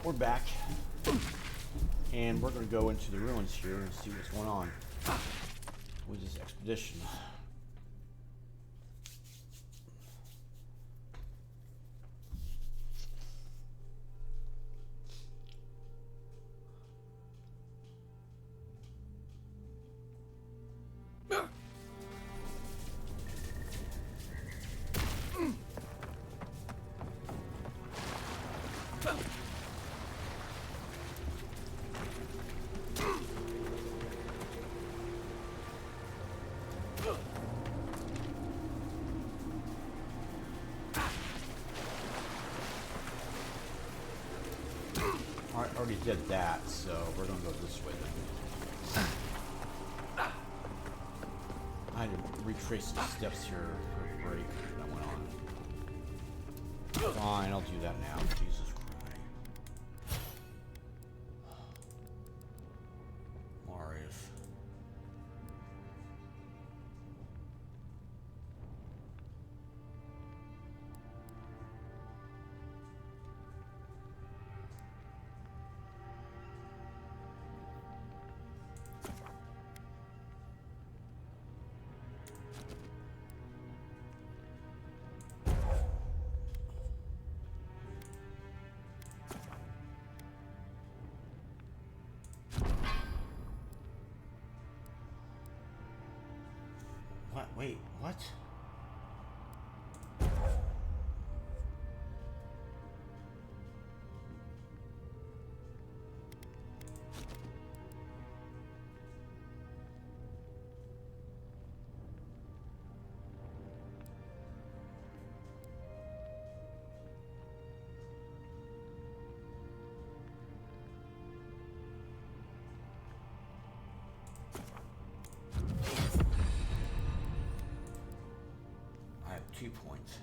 We're back, and we're going to go into the ruins here and see what's going on with this expedition. I already did that, so we're going to go this way then. I had to retrace the steps here for a break that went on. Fine, I'll do that now. Jesus Christ. Marius. What? Wait, what? I have 2 points.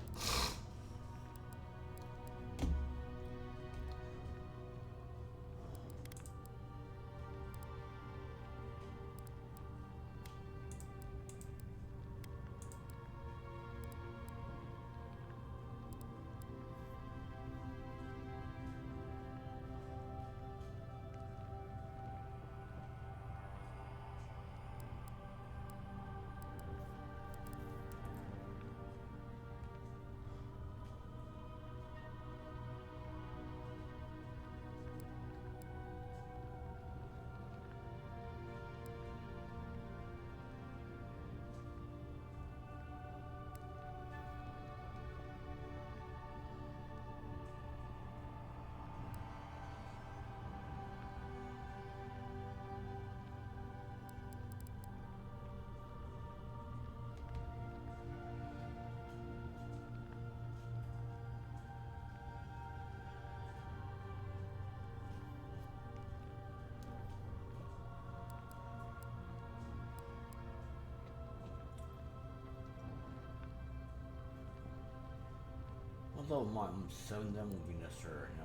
Although my 7 of them would be necessary right now.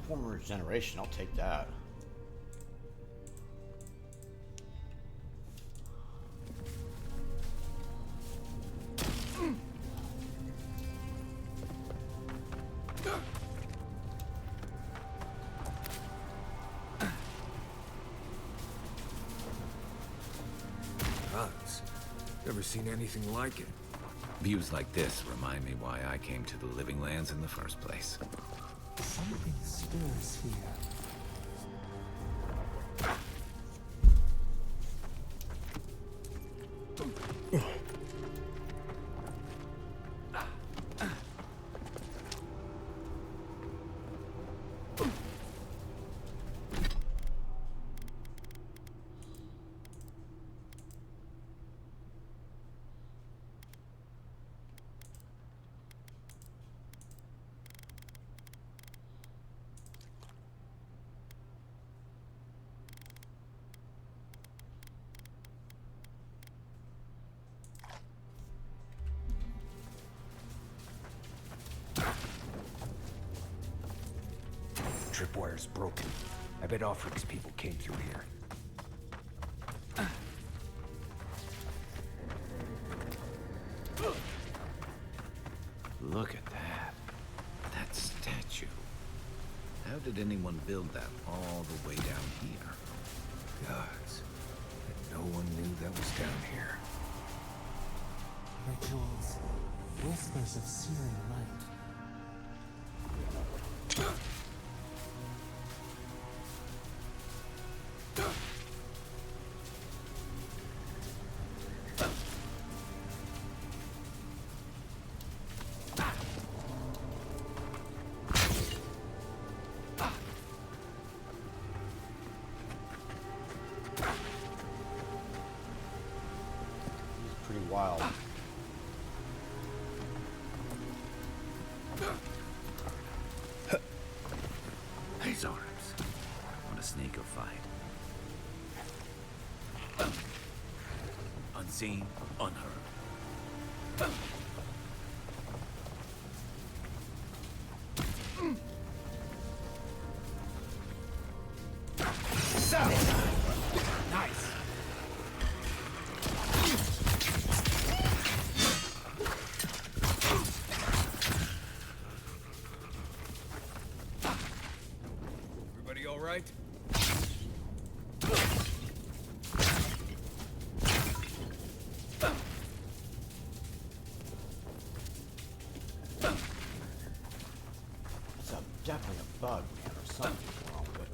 Former regeneration, I'll take that. Drugs. Never seen anything like it. Views like this remind me why I came to the Living Lands in the first place. Something stirs here. tripwire's broken. I bet Offric's people came through here. Look at that. That statue. How did anyone build that all the way down here? Gods. And no one knew that was down here. Rituals, whispers of searing light. Pretty wild. His arms. Want to sneak or fight? Unseen, unheard. Nice! Everybody all right? It's definitely a bug, man, or something wrong with it.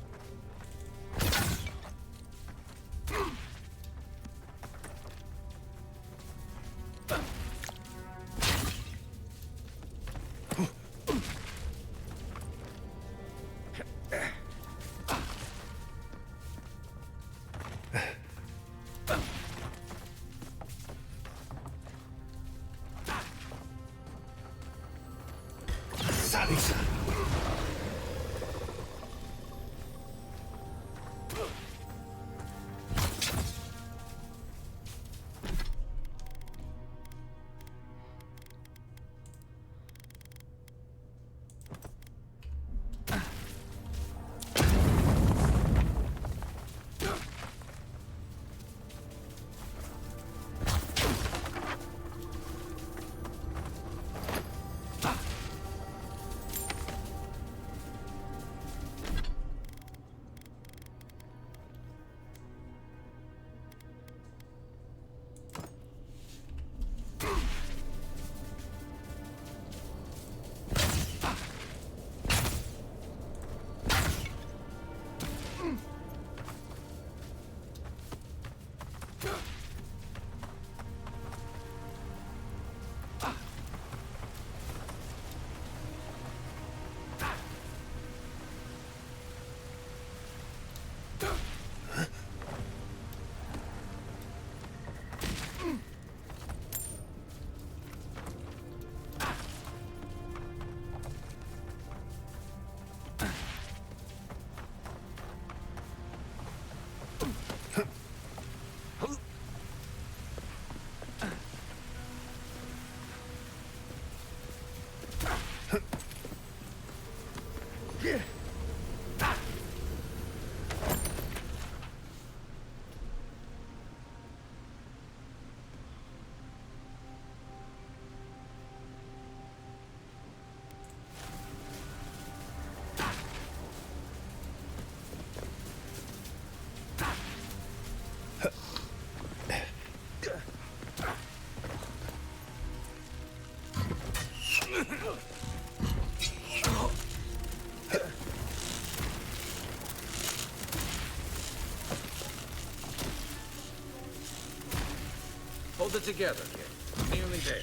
Hold it together, kid. Nearly there.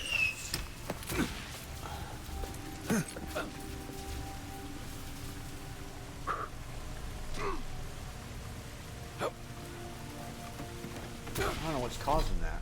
I don't know what's causing that.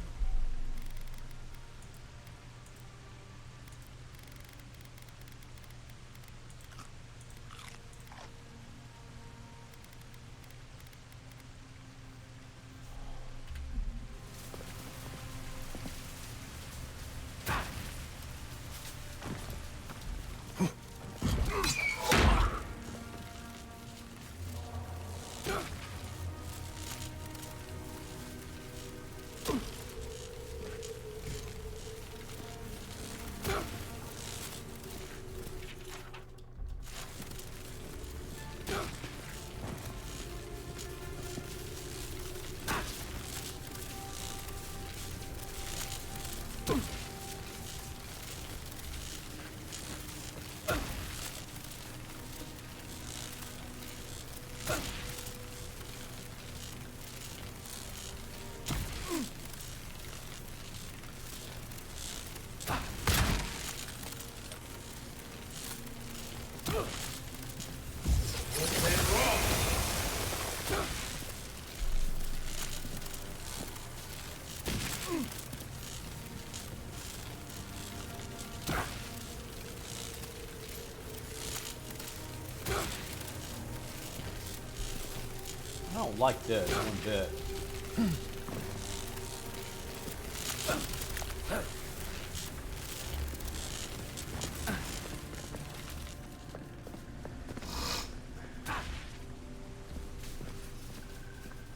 I don't like this one bit.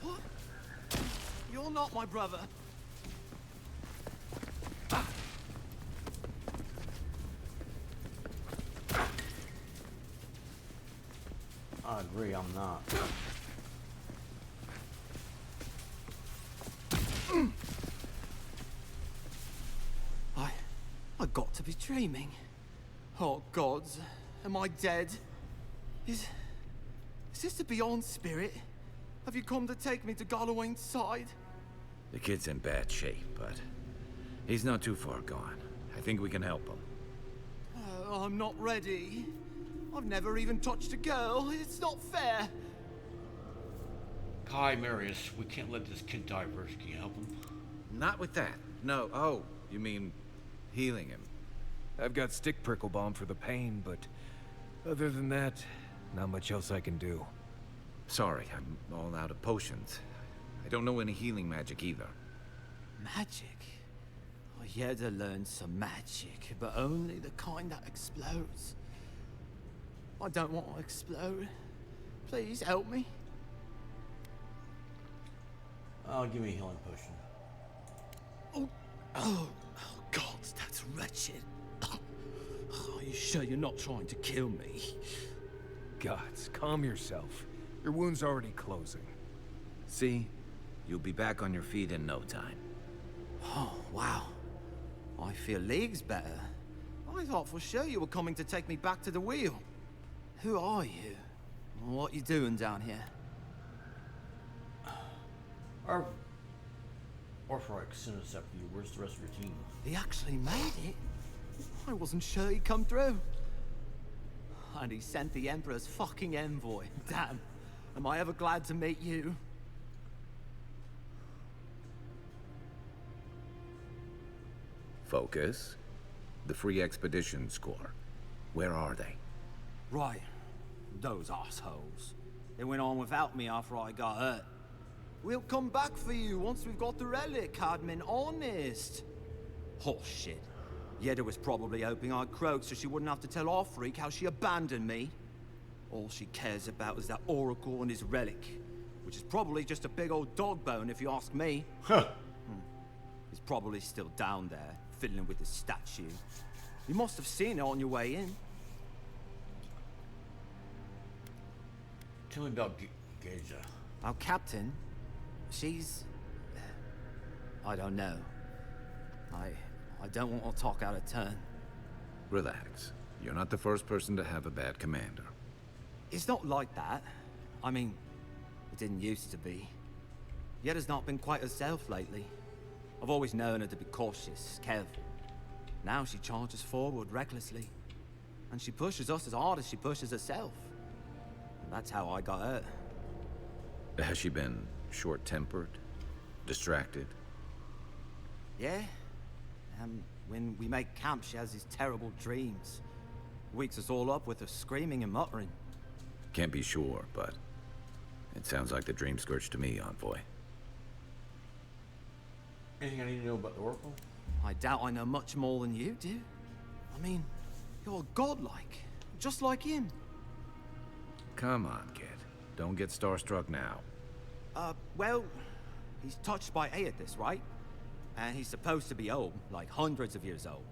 What? You're not my brother. I agree, I'm not. I got to be dreaming. Oh gods, am I dead? Is this the Beyond Spirit? Have you come to take me to Galloway's side? The kid's in bad shape, but he's not too far gone. I think we can help him. I'm not ready. I've never even touched a girl. It's not fair. Kai, Marius, we can't let this kid die first. Can you help him? Not with that. No. Oh, you mean healing him? I've got stick prickle balm for the pain, but other than that, not much else I can do. Sorry, I'm all out of potions. I don't know any healing magic either. Magic? I had to learn some magic, but only the kind that explodes. I don't want to explode. Please help me. Oh, give me a healing potion. Oh, God, that's wretched. Are you sure you're not trying to kill me? Gods, calm yourself. Your wound's already closing. See? You'll be back on your feet in no time. Oh, wow. I feel leagues better. I thought for sure you were coming to take me back to the wheel. Who are you? What you doing down here? Orphrike sent us after you. Where's the rest of your team? He actually made it? I wasn't sure he'd come through. And he sent the Emperor's fucking envoy. Damn. Am I ever glad to meet you? Focus. The Free Expeditions Corps. Where are they? Right. Those assholes. They went on without me after I got hurt. We'll come back for you once we've got the relic, Cadman, honest. Oh, shit. Yeda was probably hoping I'd croak so she wouldn't have to tell our freak how she abandoned me. All she cares about is that Oracle and his relic, which is probably just a big old dog bone if you ask me. Huh. He's probably still down there, fiddling with the statue. You must have seen it on your way in. Tell me about Geja. Our captain, she's... I don't know. I don't want to talk out of turn. Relax. You're not the first person to have a bad commander. It's not like that. I mean, it didn't used to be. Yeda's not been quite herself lately. I've always known her to be cautious, careful. Now she charges forward recklessly. And she pushes us as hard as she pushes herself. And that's how I got hurt. Has she been short-tempered? Distracted? Yeah? When we make camp, she has these terrible dreams. Wakes us all up with her screaming and muttering. Can't be sure, but it sounds like the dream scourge to me, Envoy. Anything I need to know about the Oracle? I doubt I know much more than you do. I mean, you're godlike, just like him. Come on, kid. Don't get starstruck now. Well, he's touched by Aethys, right? And he's supposed to be old, like hundreds of years old.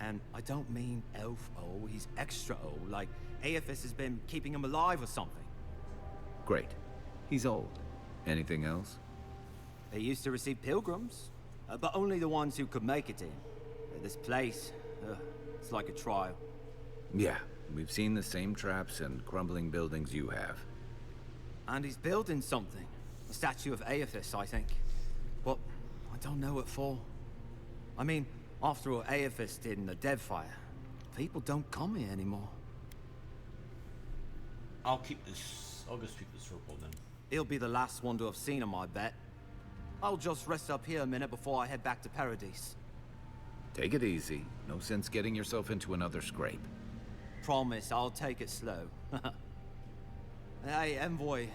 And I don't mean elf old, he's extra old, like Aethys has been keeping him alive or something. Great. He's old. Anything else? They used to receive pilgrims, but only the ones who could make it in. This place, it's like a trial. Yeah, we've seen the same traps and crumbling buildings you have. And he's building something. A statue of Aethys, I think. But I don't know what for. I mean, after all Aethys did in the Deadfire, people don't come here anymore. I'll just keep the circle then. He'll be the last one to have seen him, I bet. I'll just rest up here a minute before I head back to Paradise. Take it easy. No sense getting yourself into another scrape. Promise, I'll take it slow. Hey, Envoy,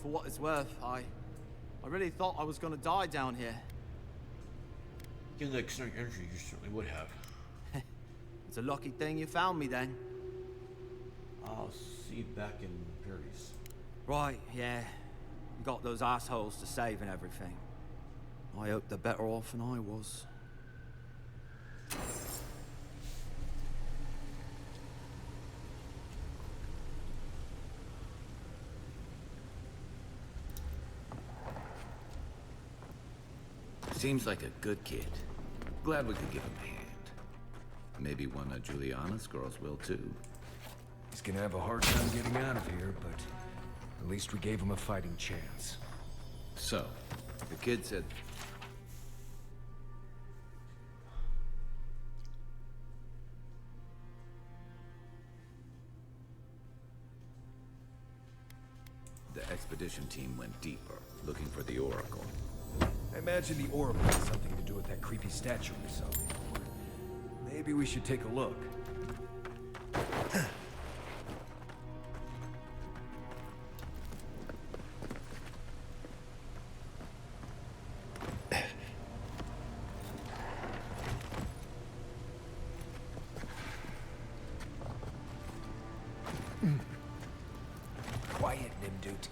for what it's worth, I really thought I was gonna die down here. Given the external energy, you certainly would have. It's a lucky thing you found me then. I'll see you back in Paradise. Right, yeah. You got those assholes to save and everything. I hope they're better off than I was. Seems like a good kid. Glad we could give him a hand. Maybe one of Juliana's girls will too. He's gonna have a hard time getting out of here, but at least we gave him a fighting chance. So, the kid said... The expedition team went deeper, looking for the Oracle. I imagine the Oracle has something to do with that creepy statue we saw before. Maybe we should take a look. Quiet, Nimdut.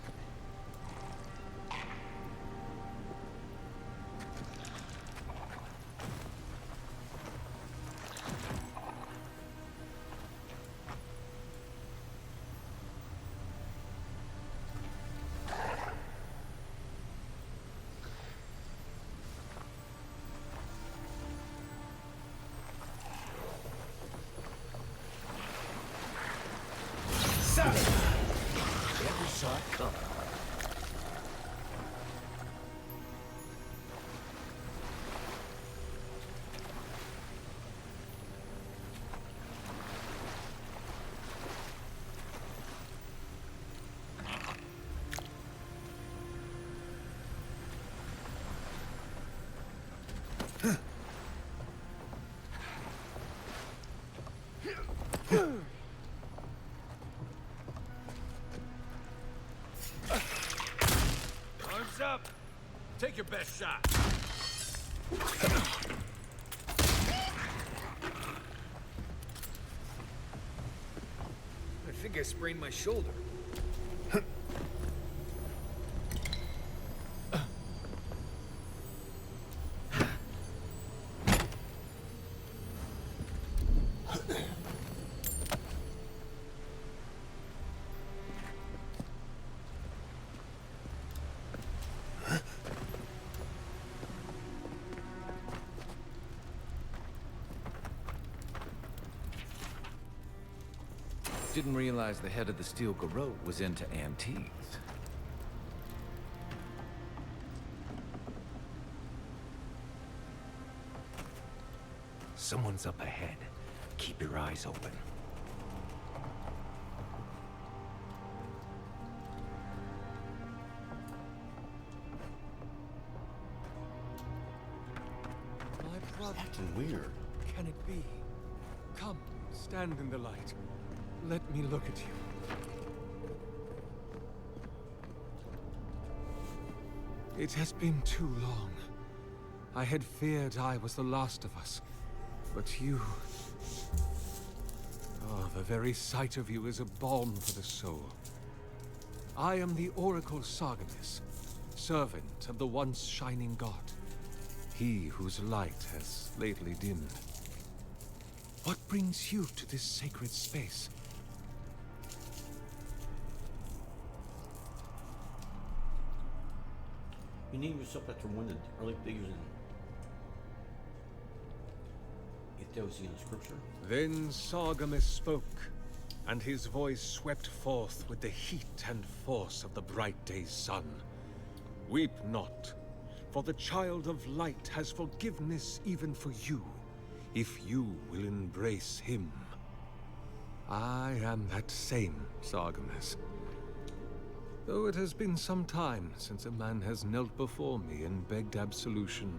Never saw it coming. Arms up! Take your best shot! I think I sprained my shoulder. Didn't realize the head of the Steel Garrote was into antiques. Someone's up ahead. Keep your eyes open. My brother, Acting weird. can it be? Come, stand in the light. Let me look at you. It has been too long. I had feared I was the last of us. But you... Oh, the very sight of you is a balm for the soul. I am the Oracle Sargamis, servant of the once shining god. He whose light has lately dimmed. What brings you to this sacred space? You name yourself after one of the early figures in Ethiopian scripture. Then Sargamis spoke, and his voice swept forth with the heat and force of the bright day's sun. Weep not, for the child of light has forgiveness even for you, if you will embrace him. I am that same Sargamis. Though it has been some time since a man has knelt before me and begged absolution,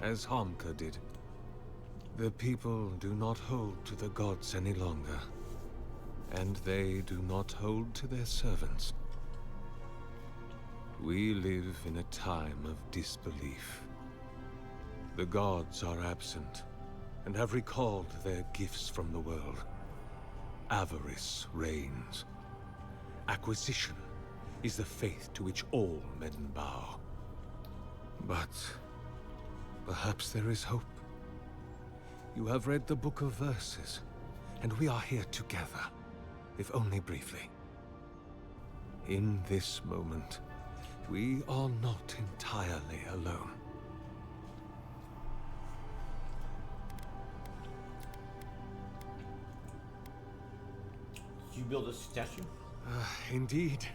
as Hamka did. The people do not hold to the gods any longer, and they do not hold to their servants. We live in a time of disbelief. The gods are absent, and have recalled their gifts from the world. Avarice reigns. Acquisition is the faith to which all men bow. But perhaps there is hope. You have read the Book of Verses, and we are here together, if only briefly. In this moment, we are not entirely alone. Did you build this statue? Indeed.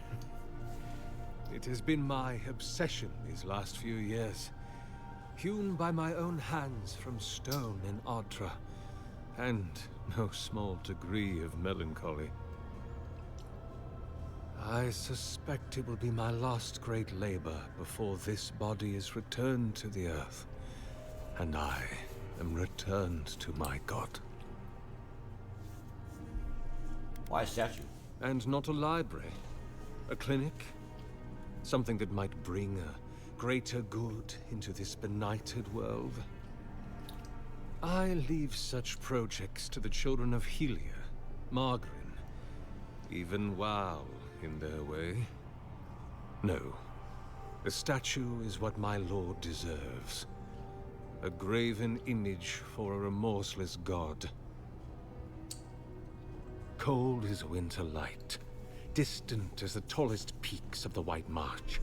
It has been my obsession these last few years. Hewn by my own hands from stone in Ardra, and no small degree of melancholy. I suspect it will be my last great labor before this body is returned to the earth, and I am returned to my god. Why a statue? And not a library. A clinic. Something that might bring a greater good into this benighted world. I leave such projects to the children of Helia, Margarin, even Wow in their way. No. A statue is what my lord deserves. A graven image for a remorseless god. Cold as winter light, distant as the tallest peaks of the White March,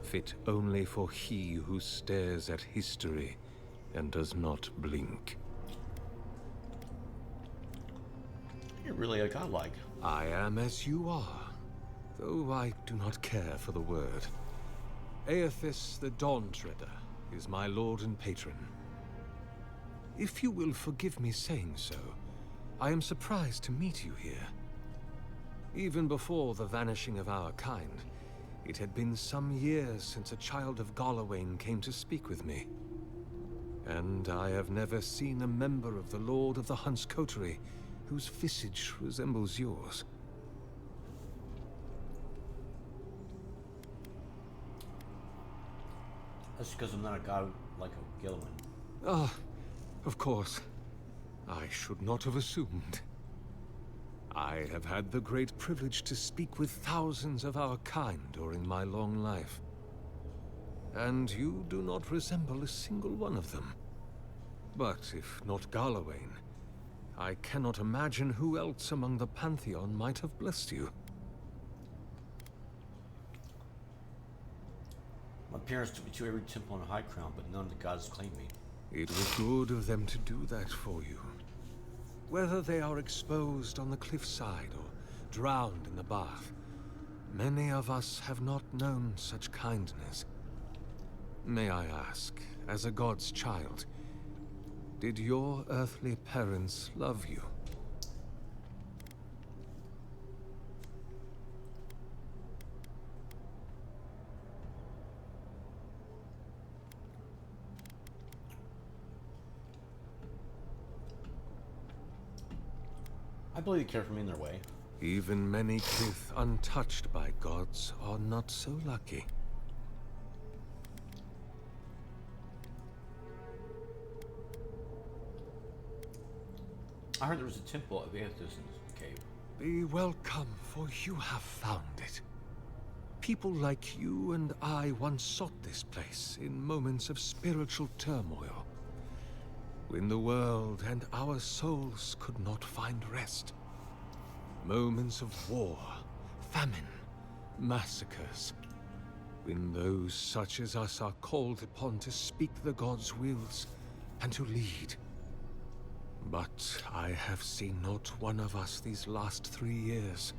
fit only for he who stares at history and does not blink. You're really a godlike. I am as you are, though I do not care for the word. Aethys the Dawn Treader is my lord and patron. If you will forgive me saying so, I am surprised to meet you here. Even before the vanishing of our kind, it had been some years since a child of Galawain came to speak with me. And I have never seen a member of the Lord of the Hunt's coterie whose visage resembles yours. That's because I'm not a god like a Gilman. Ah, of course. I should not have assumed. I have had the great privilege to speak with thousands of our kind during my long life. And you do not resemble a single one of them. But if not Galawain, I cannot imagine who else among the Pantheon might have blessed you. My parents took me to every temple in High Crown, but none of the gods claimed me. It was good of them to do that for you. Whether they are exposed on the cliffside or drowned in the bath, many of us have not known such kindness. May I ask, as a god's child, did your earthly parents love you? I believe they care for me in their way. Even many kith untouched by gods are not so lucky. I heard there was a temple of Aethys in this cave. Be welcome, for you have found it. people like you and I once sought this place in moments of spiritual turmoil, when the world and our souls could not find rest. Moments of war, famine, massacres, when those such as us are called upon to speak the gods' wills and to lead. But I have seen not one of us these last 3 years,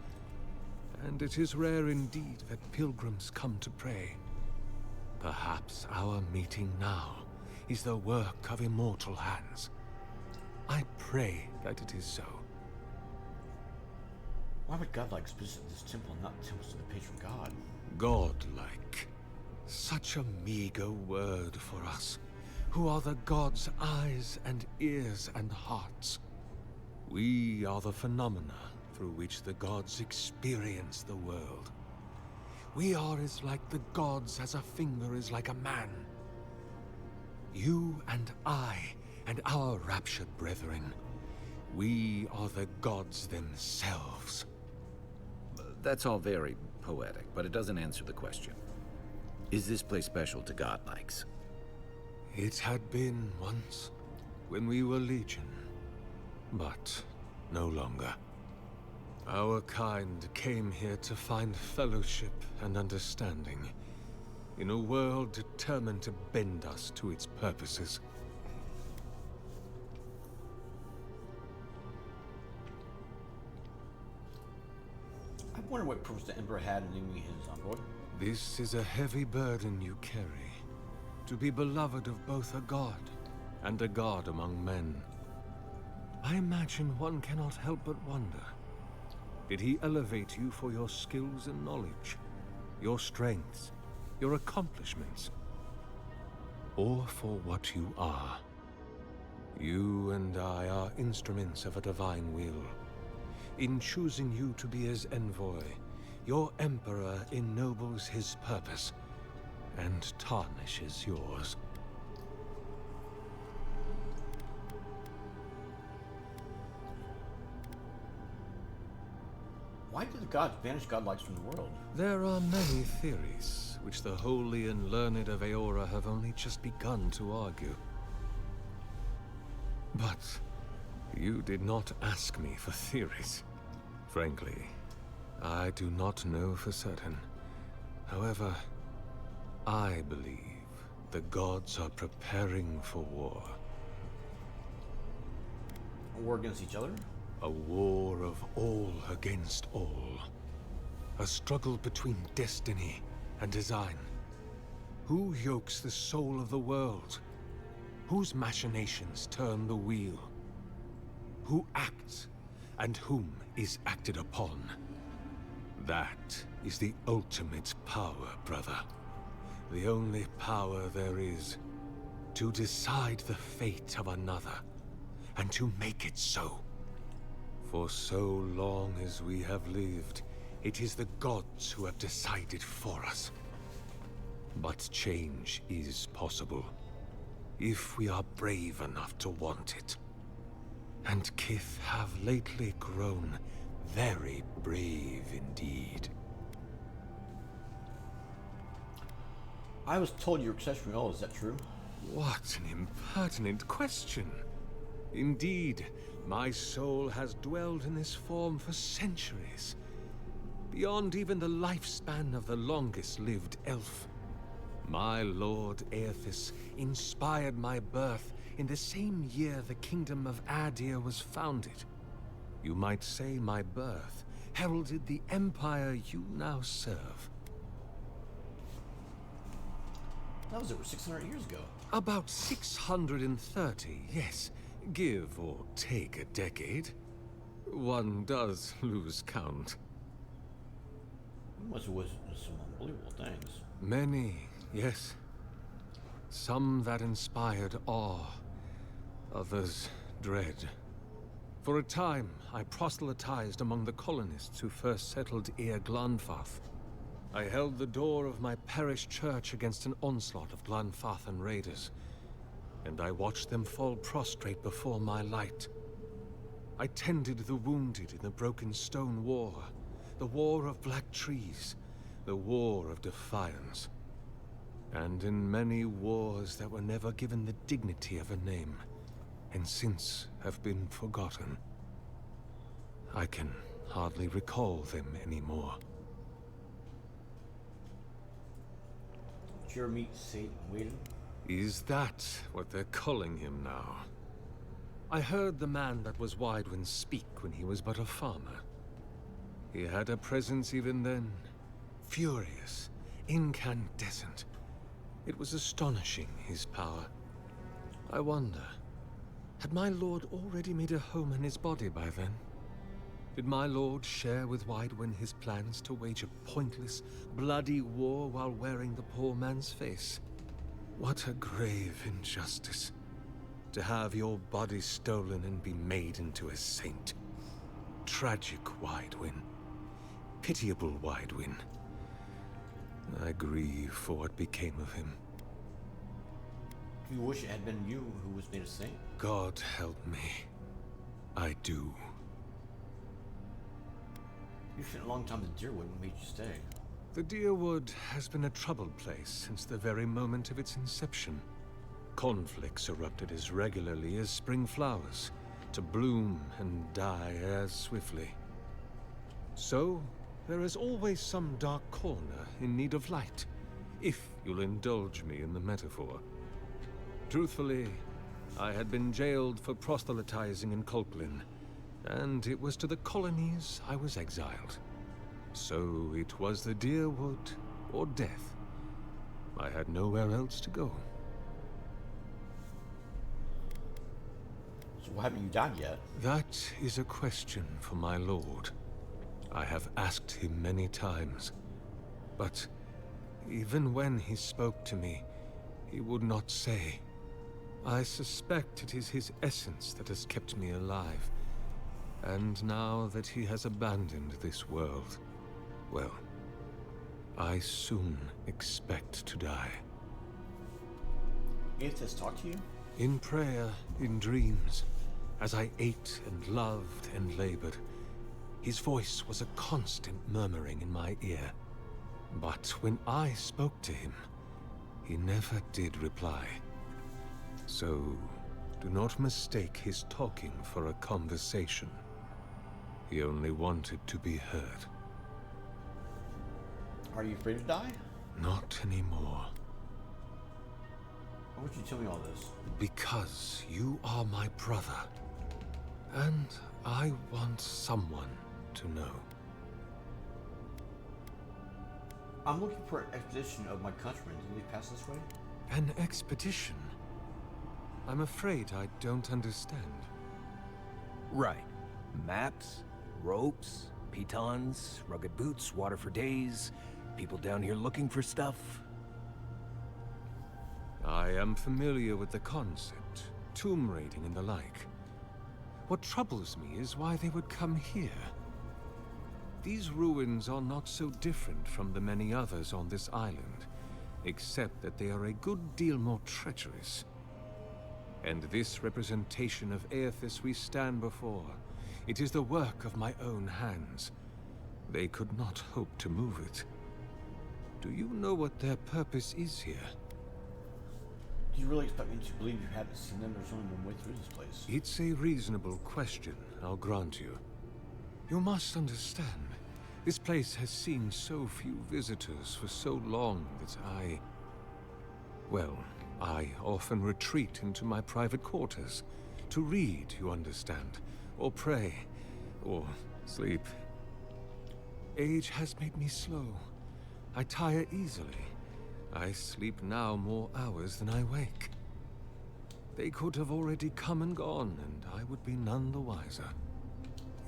and it is rare indeed that pilgrims come to pray. Perhaps our meeting now is the work of immortal hands. I pray that it is so. Why would godlike visit this temple and not temples to the patron god? Godlike. Such a meager word for us, who are the gods' eyes and ears and hearts. We are the phenomena through which the gods experience the world. We are as like the gods as a finger is like a man. You and I and our raptured brethren, we are the gods themselves. That's all very poetic, but it doesn't answer the question. Is this place special to godlikes? It had been once, when we were legion, but no longer. Our kind came here to find fellowship and understanding, in a world determined to bend us to its purposes. I wonder what purpose the Emperor had in naming his envoy. This is a heavy burden you carry, to be beloved of both a god and a god among men. I imagine one cannot help but wonder. Did he elevate you for your skills and knowledge, your strengths, your accomplishments, or for what you are? You and I are instruments of a divine will. In choosing you to be his envoy, your emperor ennobles his purpose and tarnishes yours. Why did the gods banish godlikes from the world? There are many theories, which the holy and learned of Aora have only just begun to argue. But you did not ask me for theories. Frankly, I do not know for certain. However, I believe the gods are preparing for war. A war against each other? A war of all against all. A struggle between destiny and design. Who yokes the soul of the world? Whose machinations turn the wheel? Who acts, and whom is acted upon? That is the ultimate power, brother. The only power there is, to decide the fate of another, and to make it so. For so long as we have lived, it is the gods who have decided for us. But change is possible, if we are brave enough to want it. And Kith have lately grown very brave indeed. I was told you were exceptionally old, is that true? What an impertinent question. Indeed, my soul has dwelled in this form for centuries, beyond even the lifespan of the longest-lived elf. My lord Aethys inspired my birth in the same year the kingdom of Adir was founded. You might say my birth heralded the empire you now serve. That was over 600 years ago. About 630, yes. Give or take a decade. One does lose count. You must have witnessed some unbelievable things. Many, yes. Some that inspired awe, others dread. For a time, I proselytized among the colonists who first settled Ir Glanfath. I held the door of my parish church against an onslaught of Glanfathan raiders, and I watched them fall prostrate before my light. I tended the wounded in the Broken Stone War, the War of Black Trees, the War of Defiance. And in many wars that were never given the dignity of a name, and since have been forgotten. I can hardly recall them anymore. Did you ever meet Saint Whedon? Is that what they're calling him now? I heard the man that was Widewin speak when he was but a farmer. He had a presence even then, furious, incandescent. It was astonishing, his power. I wonder, had my lord already made a home in his body by then? Did my lord share with Widewin his plans to wage a pointless, bloody war while wearing the poor man's face? What a grave injustice. To have your body stolen and be made into a saint. Tragic Widewin. Pitiable Widewin. I grieve for what became of him. Do you wish it had been you who was made a saint? God help me. I do. You spent a long time at Deerwood. What made you stay? The Deerwood has been a troubled place since the very moment of its inception. Conflicts erupted as regularly as spring flowers, to bloom and die as swiftly. So, there is always some dark corner in need of light, if you'll indulge me in the metaphor. Truthfully, I had been jailed for proselytizing in Colplin, and it was to the colonies I was exiled. So it was the Deerwood or death. I had nowhere else to go. So why haven't you died yet? That is a question for my lord. I have asked him many times, but even when he spoke to me, he would not say. I suspect it is his essence that has kept me alive. And now that he has abandoned this world, well, I soon expect to die. Aethys talk to you? In prayer, in dreams, as I ate and loved and labored, his voice was a constant murmuring in my ear. But when I spoke to him, he never did reply. So, do not mistake his talking for a conversation. He only wanted to be heard. Are you afraid to die? Not anymore. Why would you tell me all this? Because you are my brother. And I want someone to know. I'm looking for an expedition of my countrymen. Did they pass this way? An expedition? I'm afraid I don't understand. Right. Maps, ropes, pitons, rugged boots, water for days, people down here looking for stuff. I am familiar with the concept, tomb raiding and the like. What troubles me is why they would come here. These ruins are not so different from the many others on this island, except that they are a good deal more treacherous. And this representation of Aethys we stand before, it is the work of my own hands. They could not hope to move it. Do you know what their purpose is here? Do you really expect me to believe you haven't seen them? There's only one way through this place. It's a reasonable question, I'll grant you. You must understand, this place has seen so few visitors for so long that I often retreat into my private quarters. To read, you understand, or pray, or sleep. Age has made me slow. I tire easily. I sleep now more hours than I wake. They could have already come and gone, and I would be none the wiser.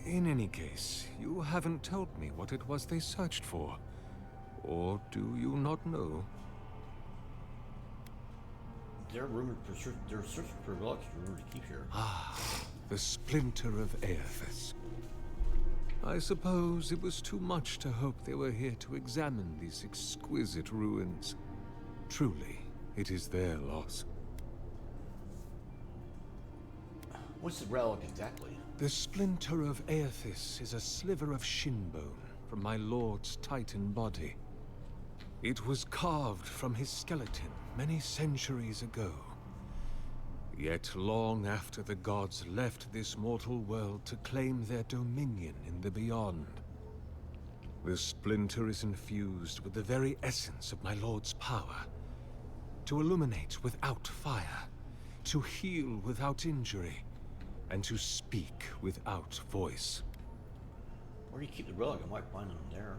In any case, you haven't told me what it was they searched for. Or do you not know? They're searching for relics rumored to keep here. Ah, the splinter of Aethys. I suppose it was too much to hope they were here to examine these exquisite ruins. Truly, it is their loss. What's the relic exactly? The splinter of Aethys is a sliver of shin bone from my lord's titan body. It was carved from his skeleton many centuries ago. Yet long after the gods left this mortal world to claim their dominion in the beyond, the splinter is infused with the very essence of my lord's power. To illuminate without fire, to heal without injury, and to speak without voice. Where do you keep the relic? I might find them there.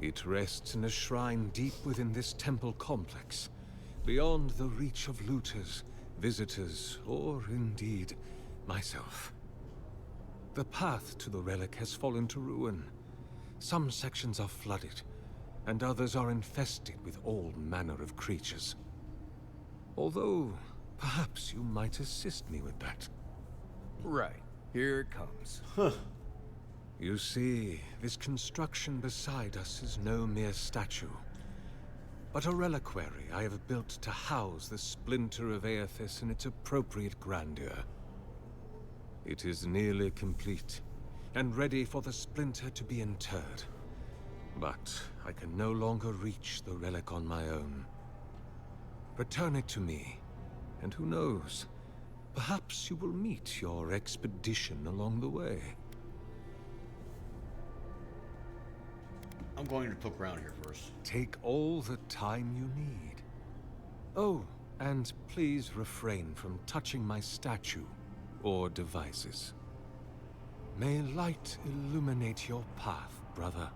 It rests in a shrine deep within this temple complex, beyond the reach of looters, visitors, or indeed, myself. The path to the relic has fallen to ruin. Some sections are flooded, and others are infested with all manner of creatures. Although, perhaps you might assist me with that. Right. Here it comes. You see, this construction beside us is no mere statue, but a reliquary I have built to house the splinter of Aethys in its appropriate grandeur. It is nearly complete, and ready for the splinter to be interred. But I can no longer reach the relic on my own. Return it to me, and who knows, perhaps you will meet your expedition along the way. I'm going to poke around here first. Take all the time you need. Oh, and please refrain from touching my statue or devices. May light illuminate your path, brother.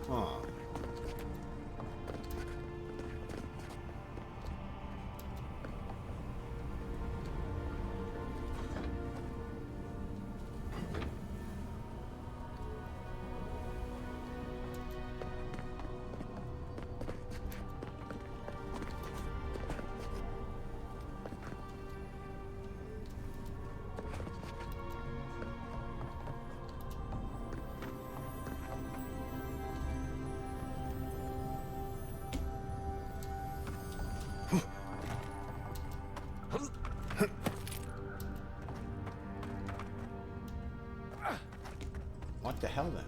Huh. What the hell then?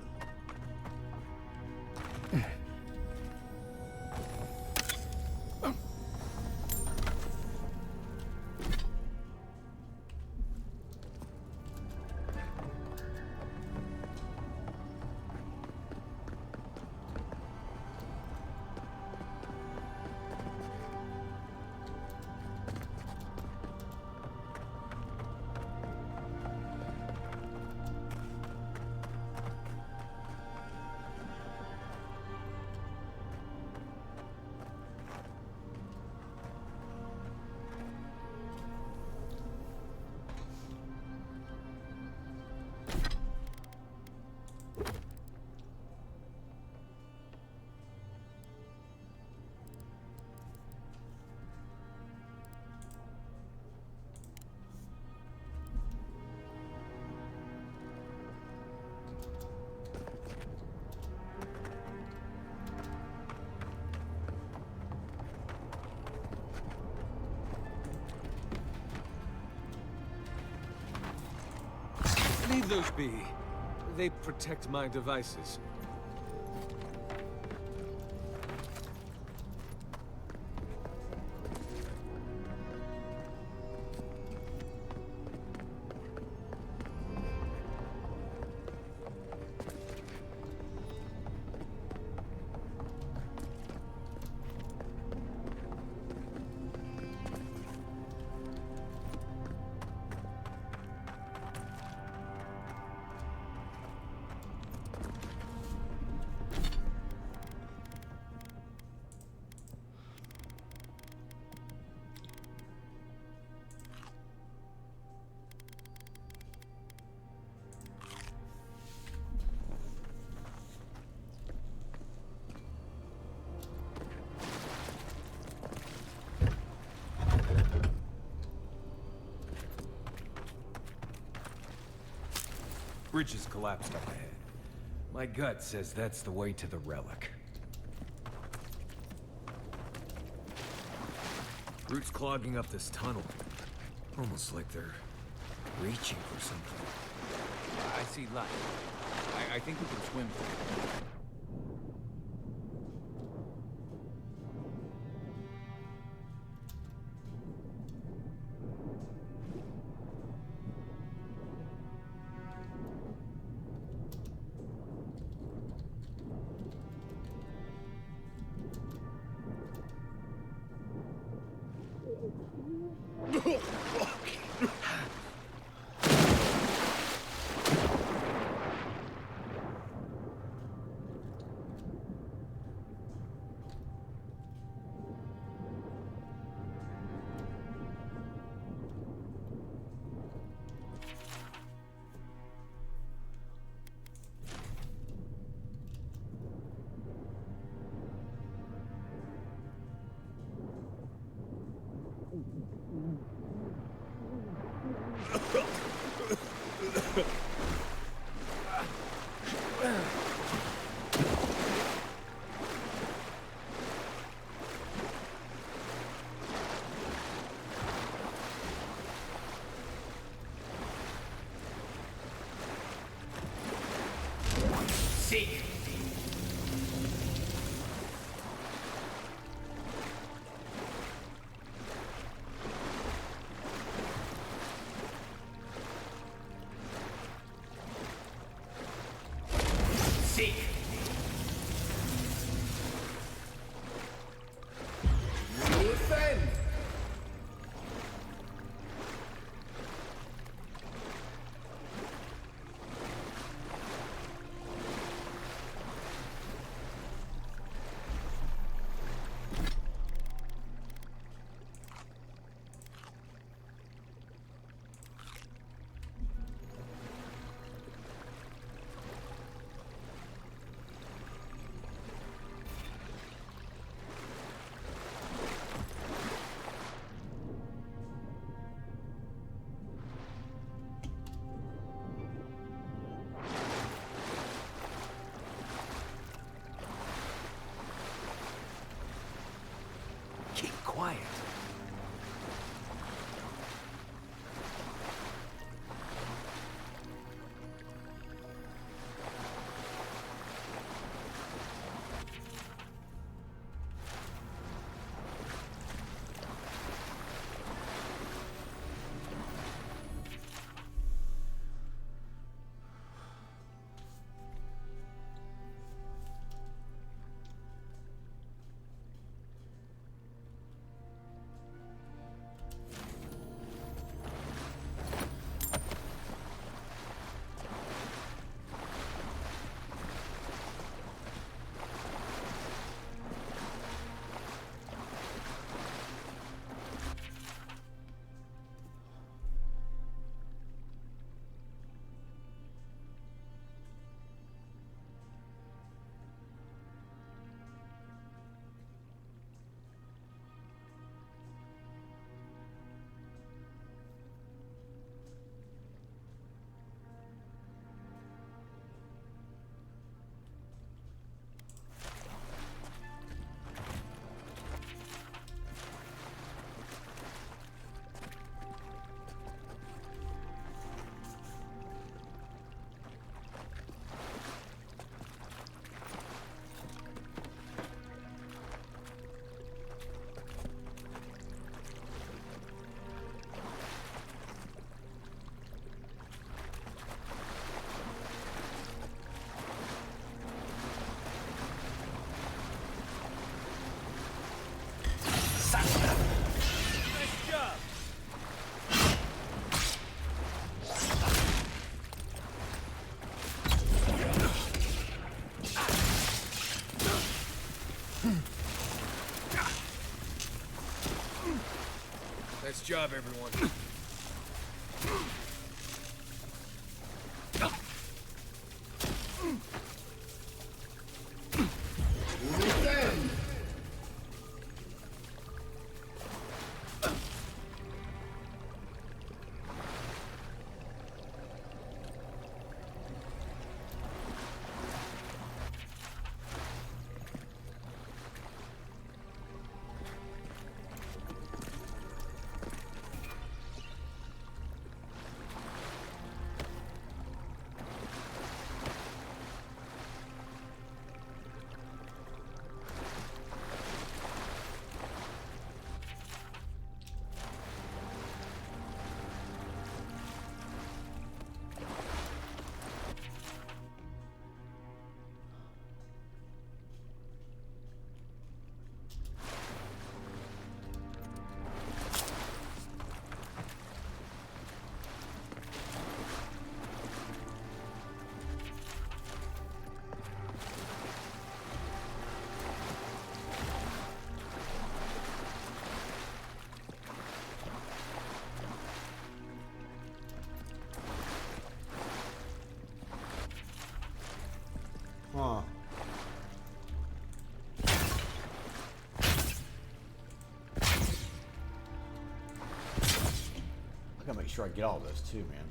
Leave those be. They protect my devices. Bridge has collapsed up ahead. My gut says that's the way to the relic. Roots clogging up this tunnel. Almost like they're reaching for something. I see light. I think we can swim through it. Keep quiet. Nice job, everyone. Huh. I gotta make sure I get all this too, man.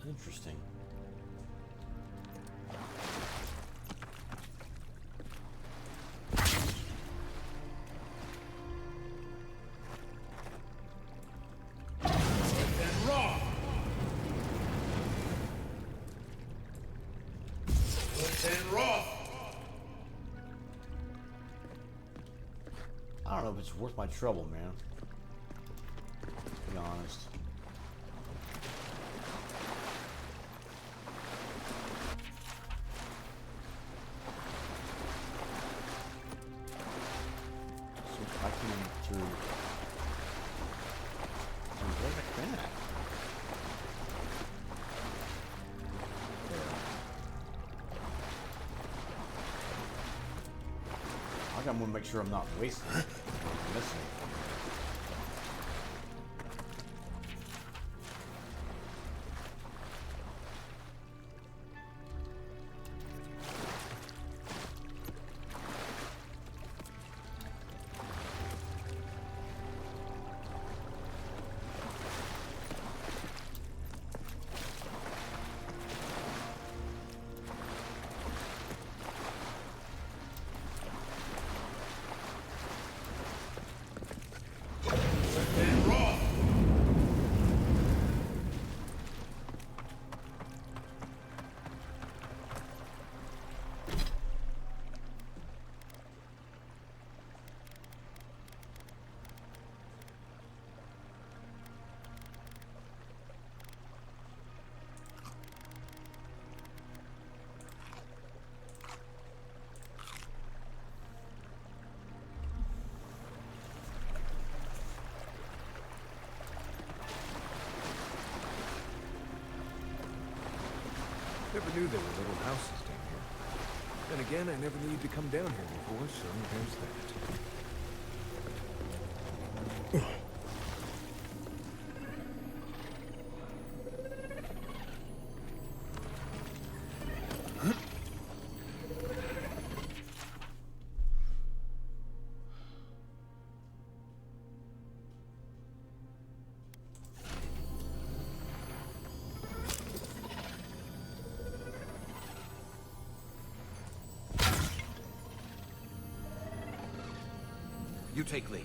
Interesting. I don't know if it's worth my trouble, man. To be honest. So I can through. Where have I been at? I'm gonna make sure I'm not wasting it. I'm missing it. Never knew there were little houses down here. Then again, I never needed to come down here before, so there's that. You take lead.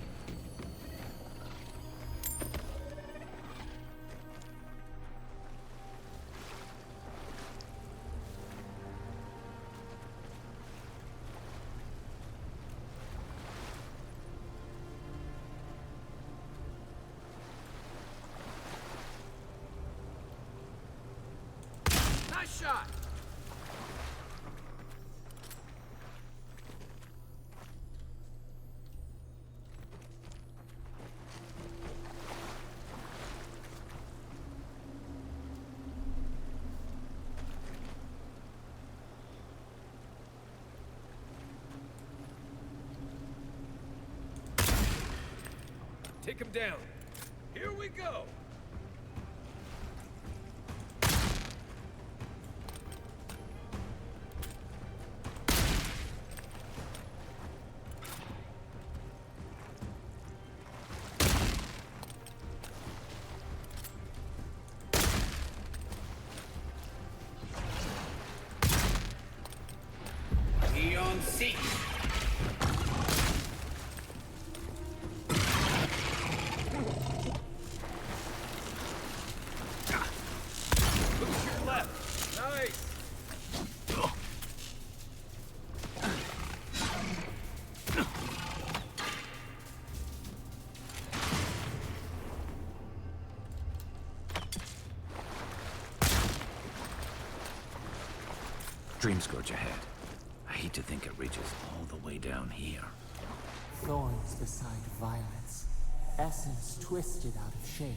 Nice shot! Take him down. Here we go! He on seat. Nice! Dream scourge ahead. I hate to think it reaches all the way down here. Thorns beside violets, essence twisted out of shape.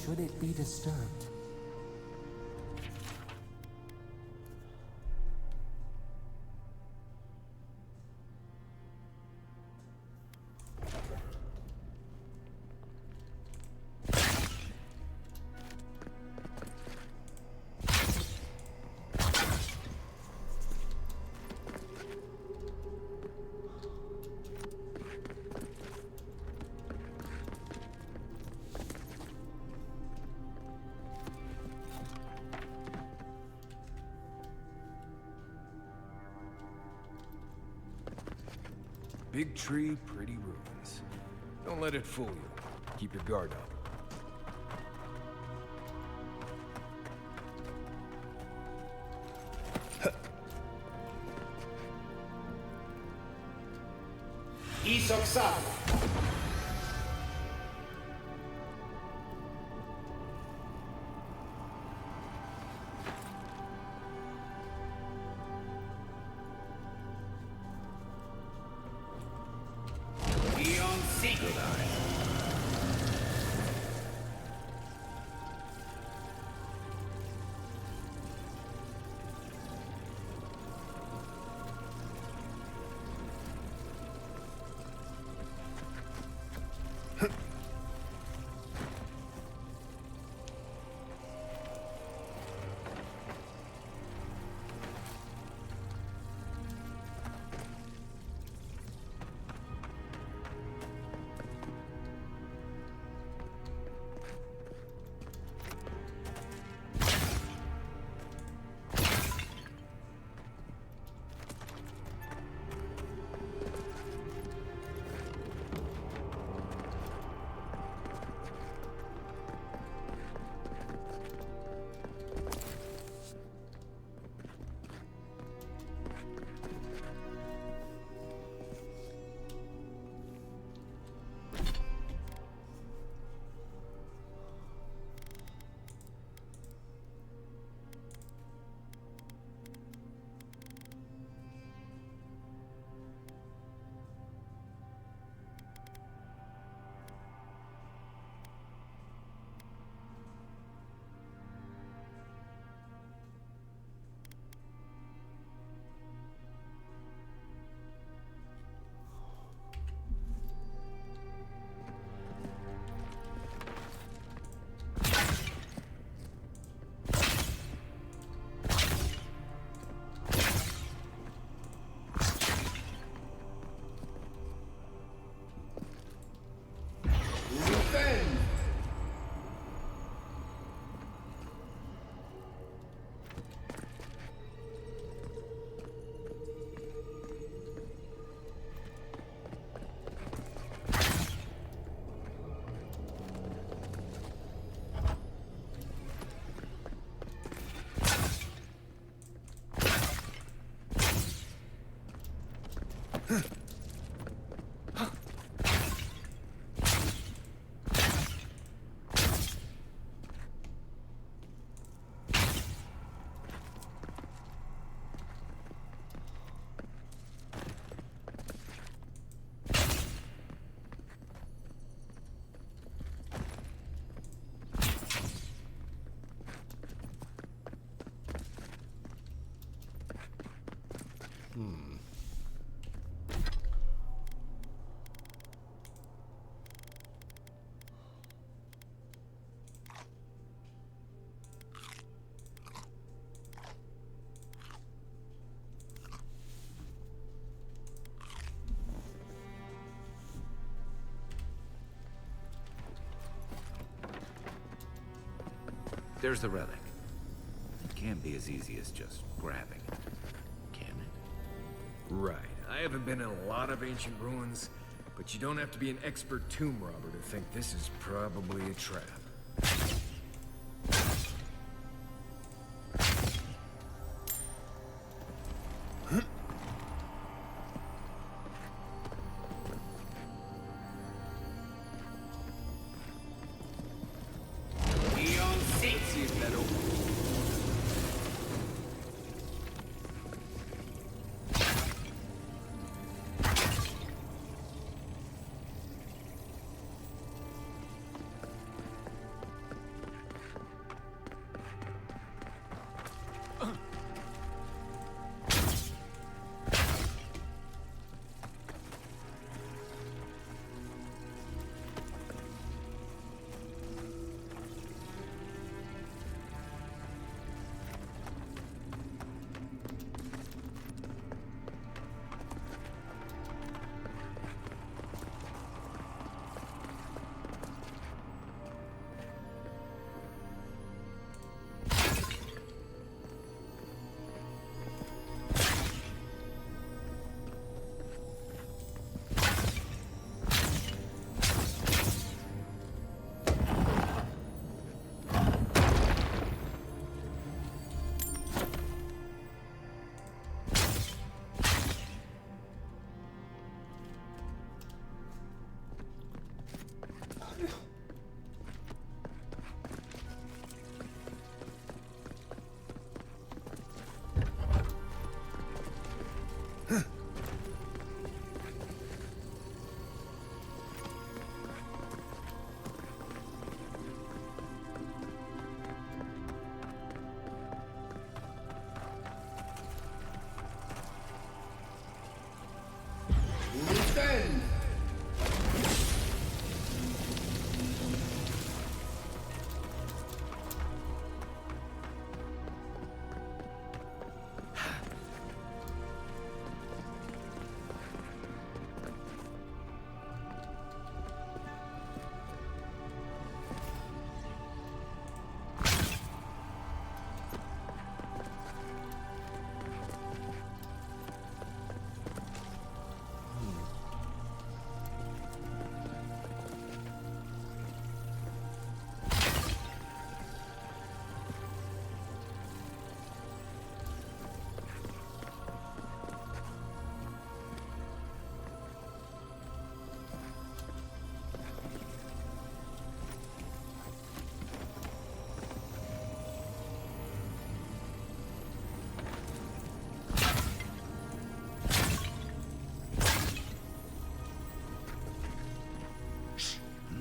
should it be disturbed. Big tree, pretty ruins. Don't let it fool you. Keep your guard up. There's the relic. It can't be as easy as just grabbing it, can it? Right. I haven't been in a lot of ancient ruins, but you don't have to be an expert tomb robber to think this is probably a trap. See if that opens.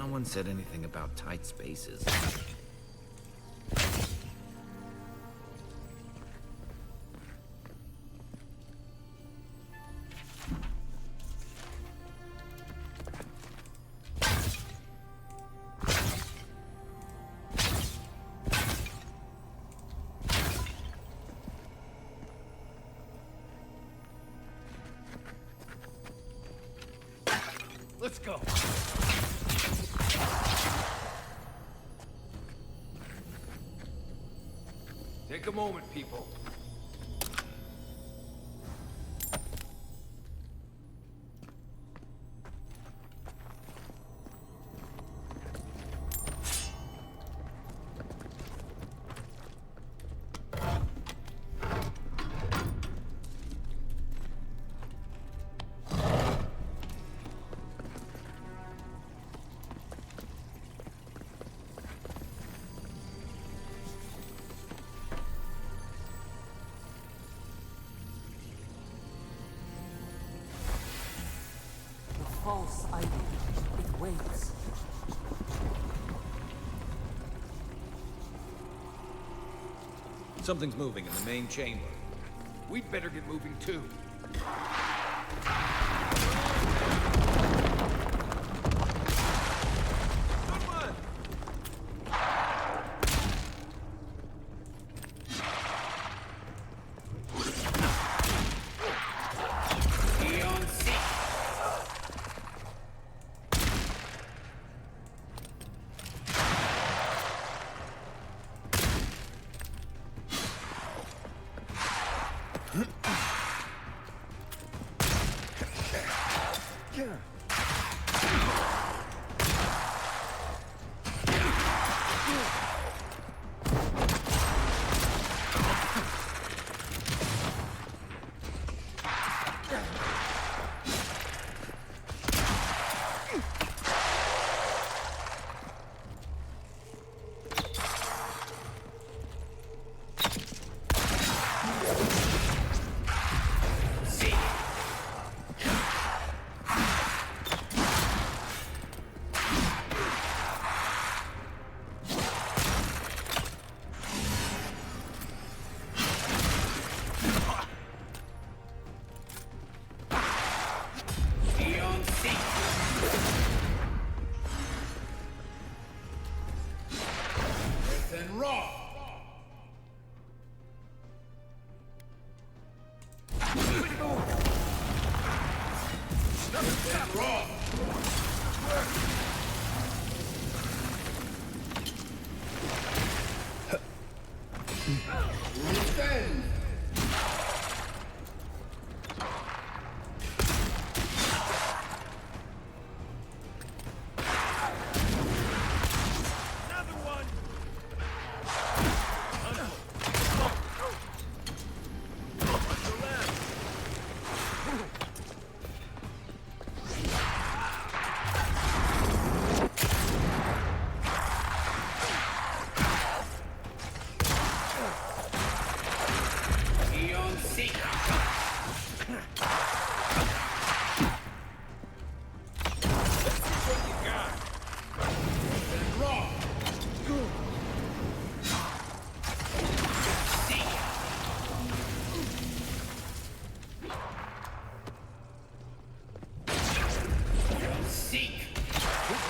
No one said anything about tight spaces. Let's go. Take a moment, people. The false idol. It waits. Something's moving in the main chamber. We'd better get moving too.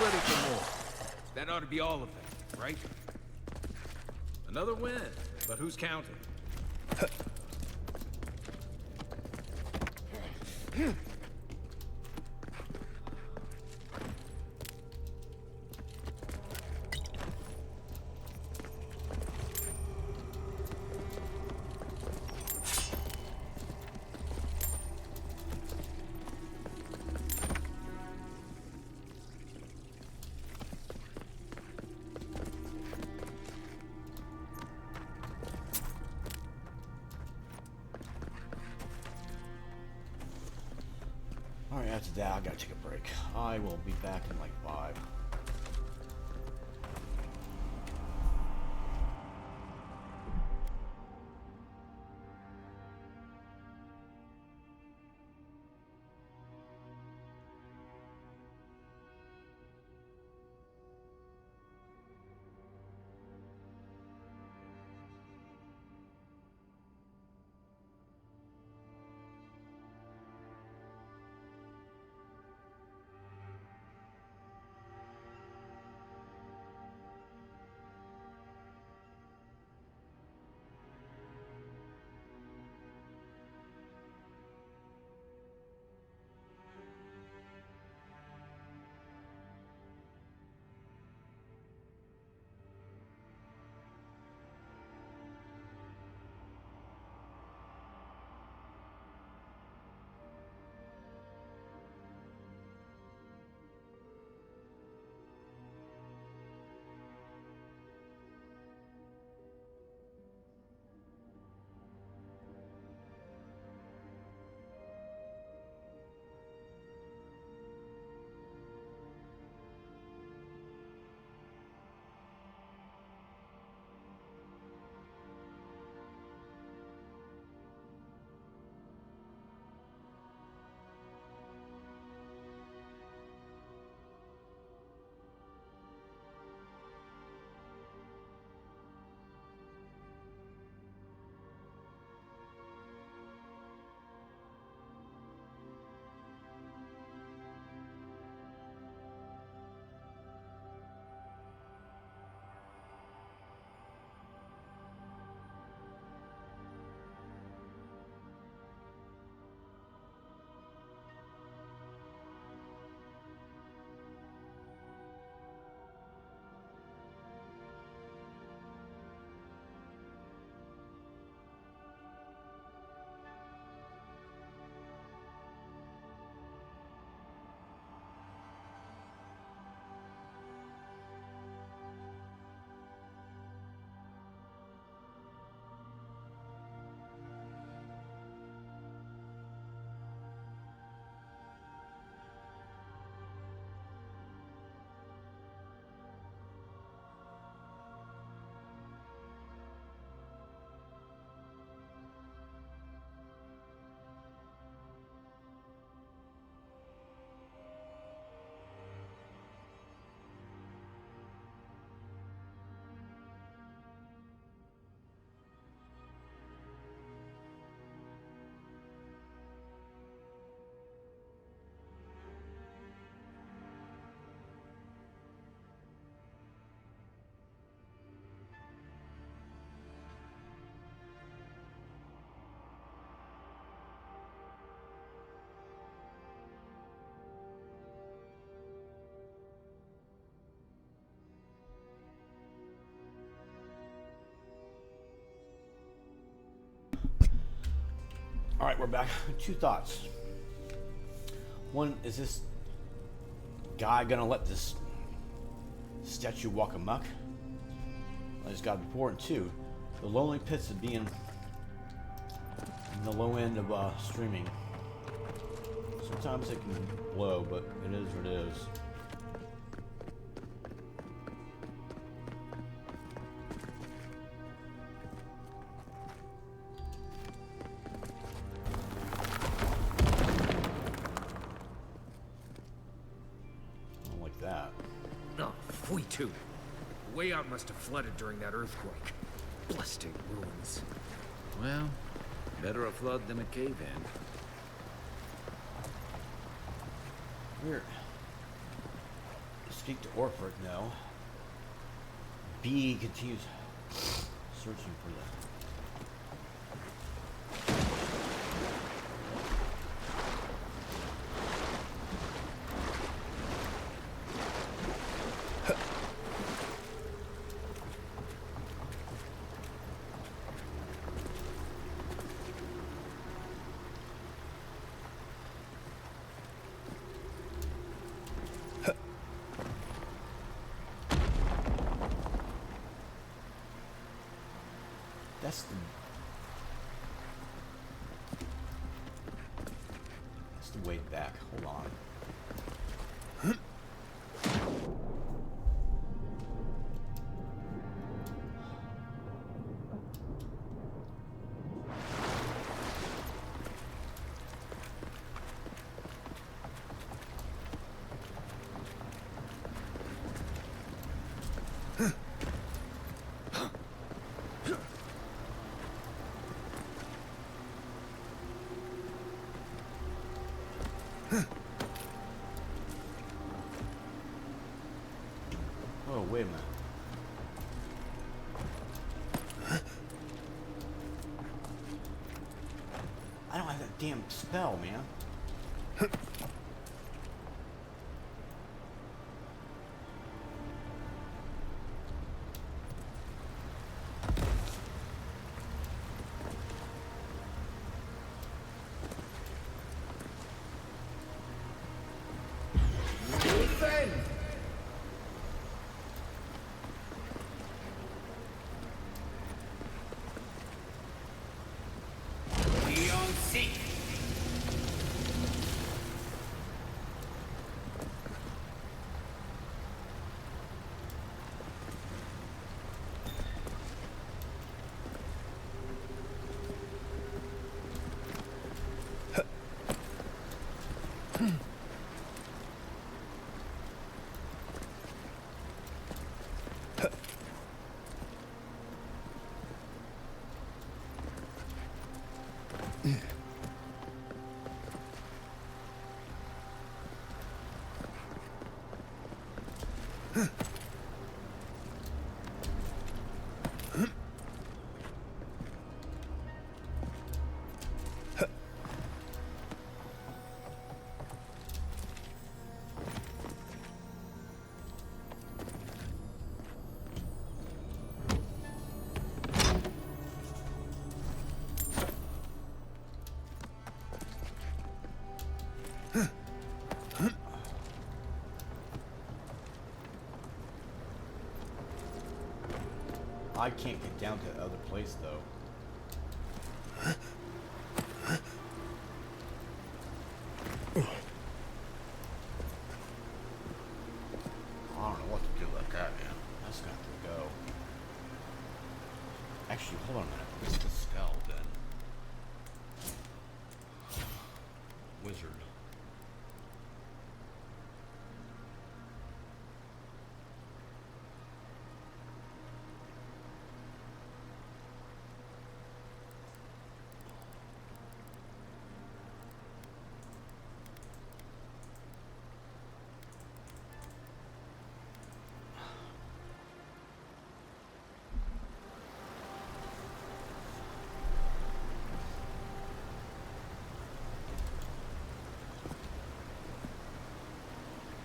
Ready for more. That ought to be all of them, right? Another win, but who's counting? Alright, after that, I gotta take a break. I will be back in like 5. All right, we're back. Two thoughts. One, is this guy gonna let this statue walk amok? I just got before. And two, the lonely pits of being in the low end of streaming. Sometimes it can blow, but it is what it is. I don't like that. Oh, we too. The way out must have flooded during that earthquake. Blasted ruins. Well, better a flood than a cave-in. Weird. Speak to Orford, no. B continues searching for the... That's the way back. Hold on. Oh, wait a minute. I don't have that damn spell, man. I can't get down to the other place, though. I don't know what to do about that, man. That's gonna have to go. Actually, hold on a minute. What's the spell, then? Wizard.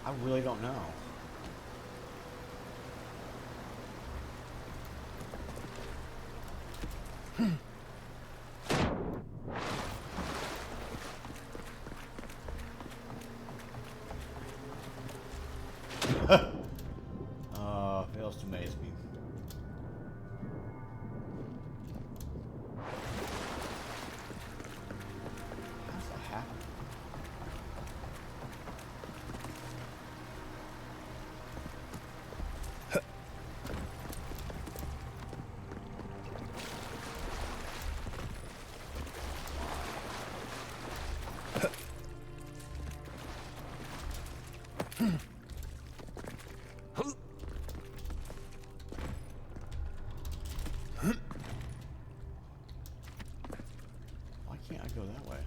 I really don't know. Why can't I go that way?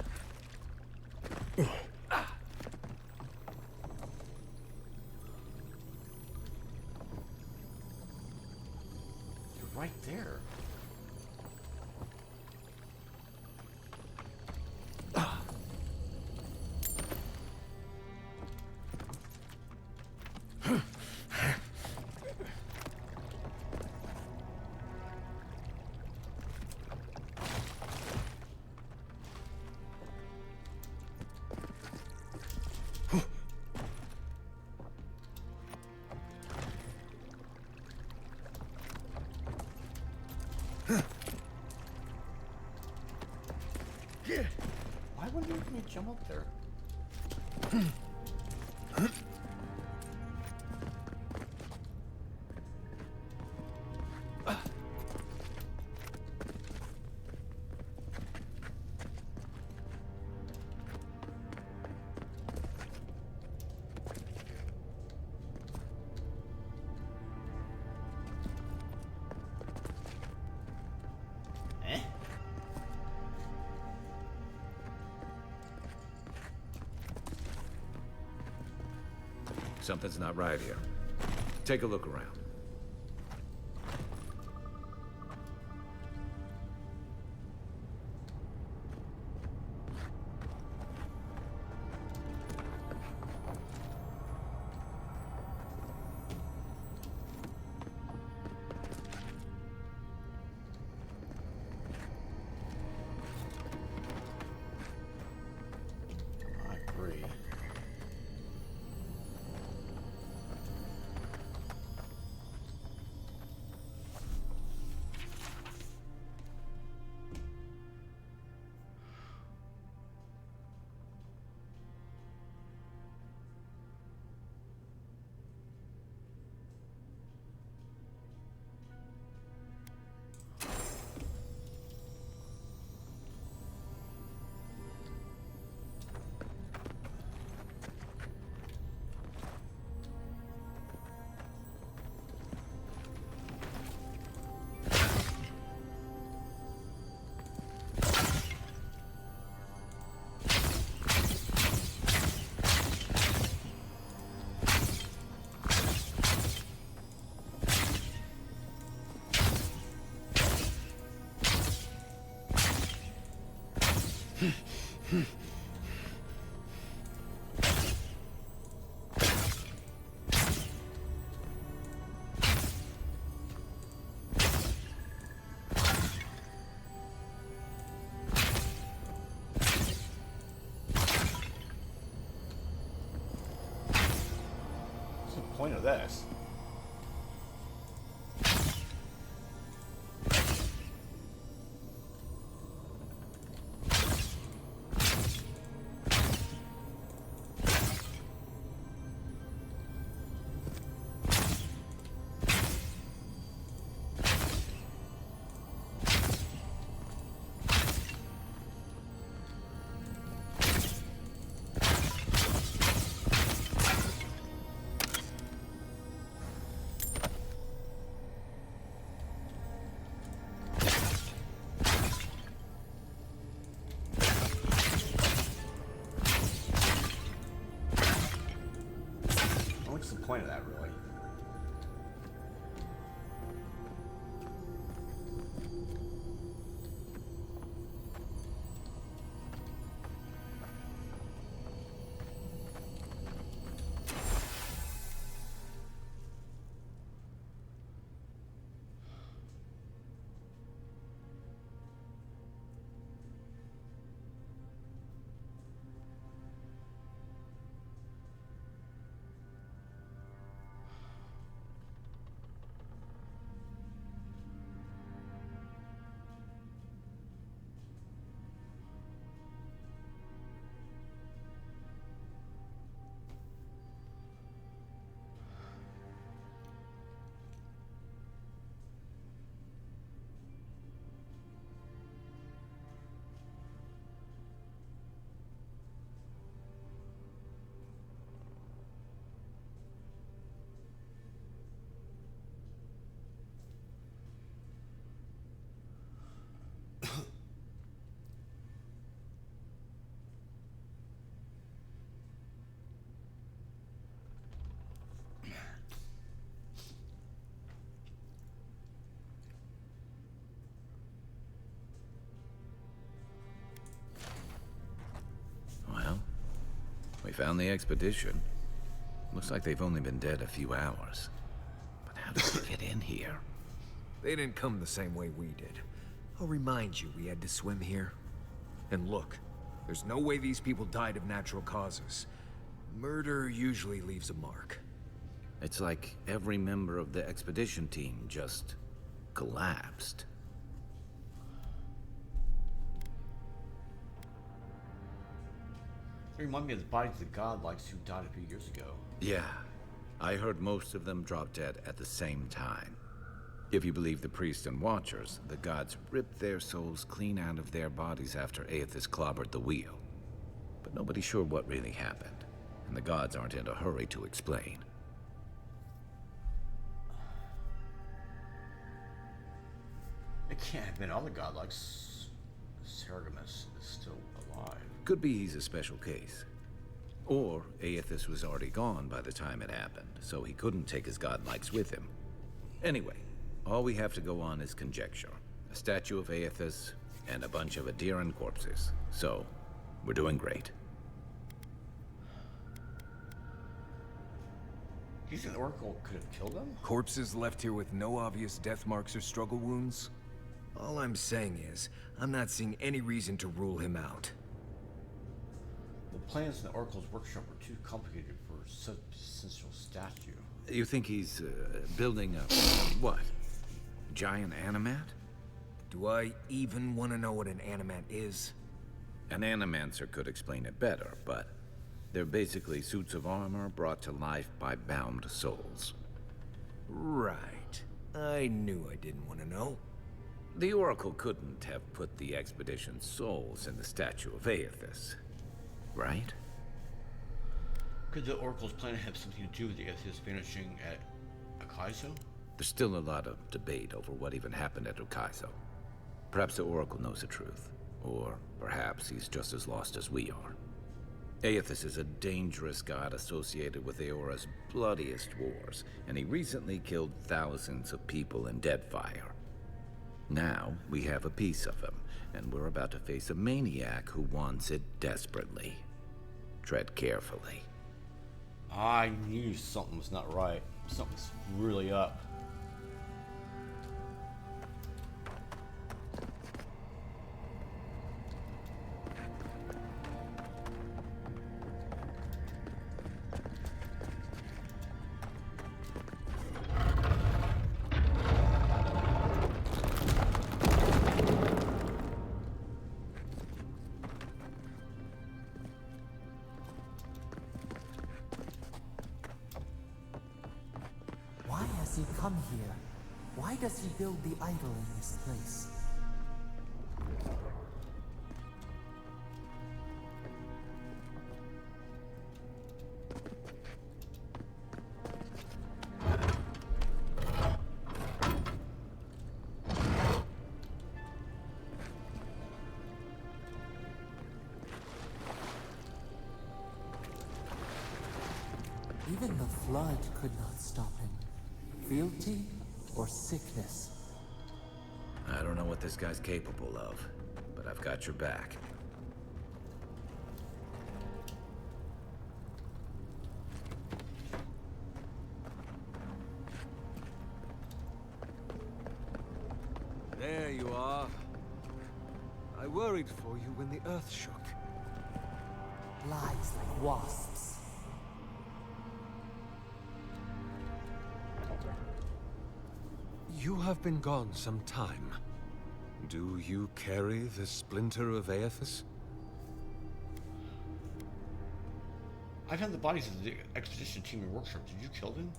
You're right there. Why wouldn't you let me jump up there? Eh? Something's not right here. Take a look around. I agree. What's the point of this? What's the point of that, really? We found the expedition. Looks like they've only been dead a few hours. But how did they get in here? They didn't come the same way we did. I'll remind you, we had to swim here. And look, there's no way these people died of natural causes. Murder usually leaves a mark. It's like every member of the expedition team just collapsed. They remind me of the bodies of the godlikes who died a few years ago. Yeah, I heard most of them drop dead at the same time. If you believe the priests and watchers, the gods ripped their souls clean out of their bodies after Aethys clobbered the wheel. But nobody's sure what really happened, and the gods aren't in a hurry to explain. It can't have been all the godlikes. Sargamis is still alive. Could be he's a special case. Or Aethys was already gone by the time it happened, so he couldn't take his godlikes with him. Anyway, all we have to go on is conjecture. A statue of Aethys, and a bunch of Adiran corpses. So, we're doing great. Do you think the Oracle could have killed them? Corpses left here with no obvious death marks or struggle wounds? All I'm saying is, I'm not seeing any reason to rule him out. The plans in the Oracle's workshop were too complicated for such a substantial statue. You think he's building a what? Giant animat? Do I even want to know what an animat is? An animancer could explain it better, but they're basically suits of armor brought to life by bound souls. Right. I knew I didn't want to know. The Oracle couldn't have put the expedition's souls in the statue of Aethys, right? Could the Oracle's plan have something to do with the Aethys vanishing at Akaizo? There's still a lot of debate over what even happened at Akaizo. Perhaps the Oracle knows the truth, or perhaps he's just as lost as we are. Aethys is a dangerous god associated with Eora's bloodiest wars, and he recently killed thousands of people in Deadfire. Now, we have a piece of him, and we're about to face a maniac who wants it desperately. Tread carefully. I knew something was not right. Something's really up. Why has he come here? Why does he build the idol in this place? Even the flood could not stop him. Fealty or sickness? I don't know what this guy's capable of, but I've got your back. There you are. I worried for you when the earth shook. Lies like wasps. You have been gone some time. Do you carry the splinter of Aethys? I found the bodies of the expedition team in workshop. Did you kill them?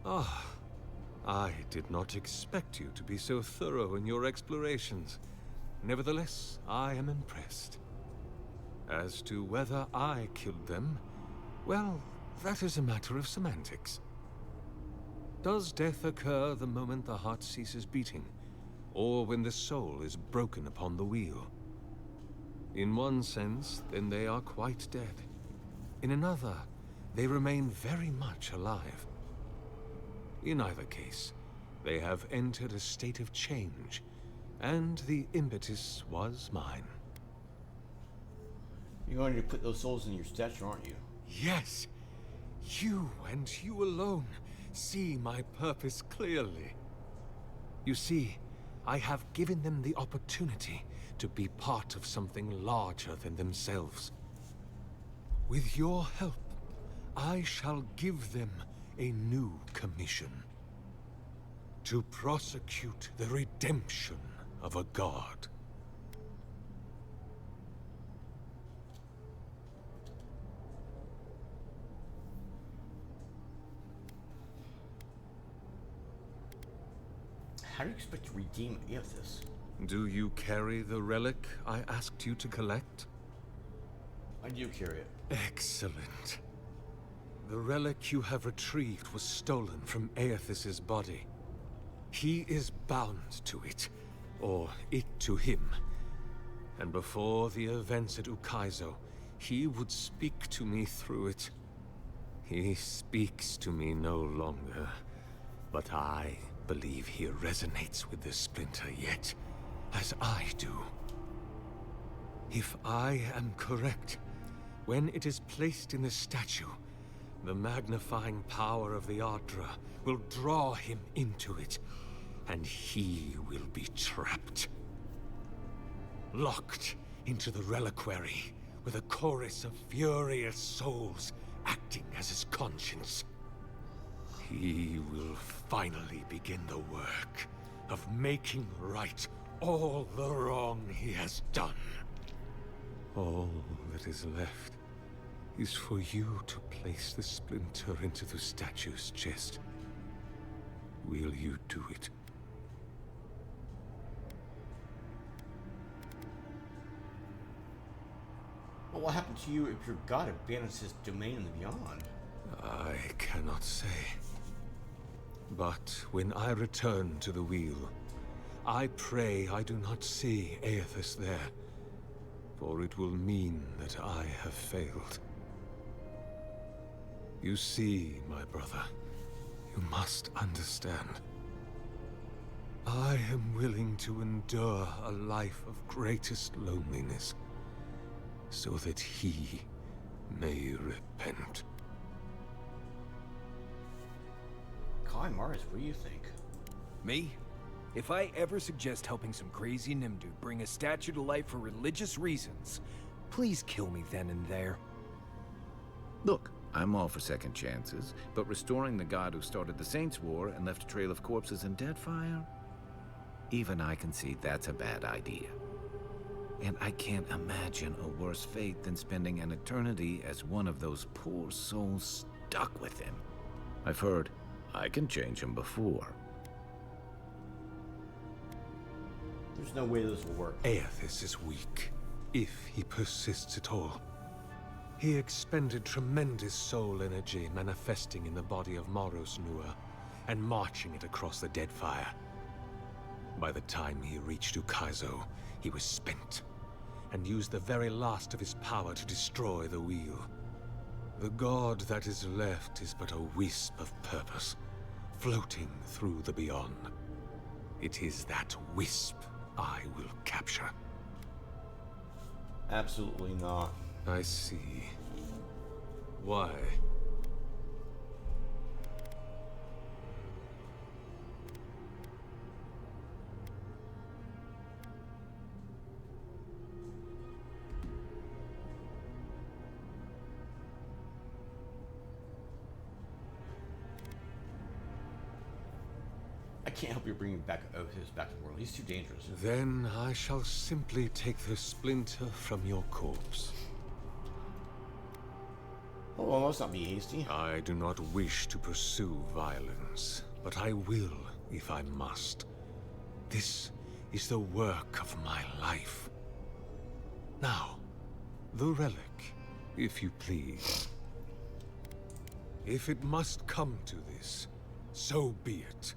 Ah, I did not expect you to be so thorough in your explorations. Nevertheless, I am impressed. As to whether I killed them, well, that is a matter of semantics. Does death occur the moment the heart ceases beating, or when the soul is broken upon the wheel? In one sense, then they are quite dead. In another, they remain very much alive. In either case, they have entered a state of change, and the impetus was mine. You're going to put those souls in your statue, aren't you? Yes, you and you alone see my purpose clearly. You see, I have given them the opportunity to be part of something larger than themselves. With your help, I shall give them a new commission. To prosecute the redemption of a god. How do you expect to redeem Aethys? Do you carry the relic I asked you to collect? I do carry it. Excellent. The relic you have retrieved was stolen from Aethys' body. He is bound to it, or it to him. And before the events at Ukaizo, he would speak to me through it. He speaks to me no longer, but I believe he resonates with the splinter yet, as I do. If I am correct, when it is placed in the statue, the magnifying power of the Ardra will draw him into it, and he will be trapped. Locked into the reliquary with a chorus of furious souls acting as his conscience. He will finally begin the work of making right all the wrong he has done. All that is left is for you to place the splinter into the statue's chest. Will you do it? What will happen to you if your god abandons his domain in the beyond? I cannot say. But when I return to the wheel, I pray I do not see Aethys there, for it will mean that I have failed. You see, my brother, you must understand. I am willing to endure a life of greatest loneliness, so that he may repent. Kai Mars, what do you think? Me? If I ever suggest helping some crazy Nimdu bring a statue to life for religious reasons, please kill me then and there. Look, I'm all for second chances, but restoring the god who started the Saints' War and left a trail of corpses and deadfire? Even I can see that's a bad idea. And I can't imagine a worse fate than spending an eternity as one of those poor souls stuck with him. I've heard I can change him before. There's no way this will work. Aethys is weak, if he persists at all. He expended tremendous soul energy manifesting in the body of Moros Nua and marching it across the Deadfire. By the time he reached Ukaizo, he was spent, and used the very last of his power to destroy the wheel. The god that is left is but a wisp of purpose, floating through the beyond. It is that wisp I will capture. Absolutely not. I see. Why? I can't help you bring back Otis back to the world. He's too dangerous. Then I shall simply take the splinter from your corpse. Oh, well, let's not be hasty. I do not wish to pursue violence, but I will if I must. This is the work of my life. Now, the relic, if you please. If it must come to this, so be it.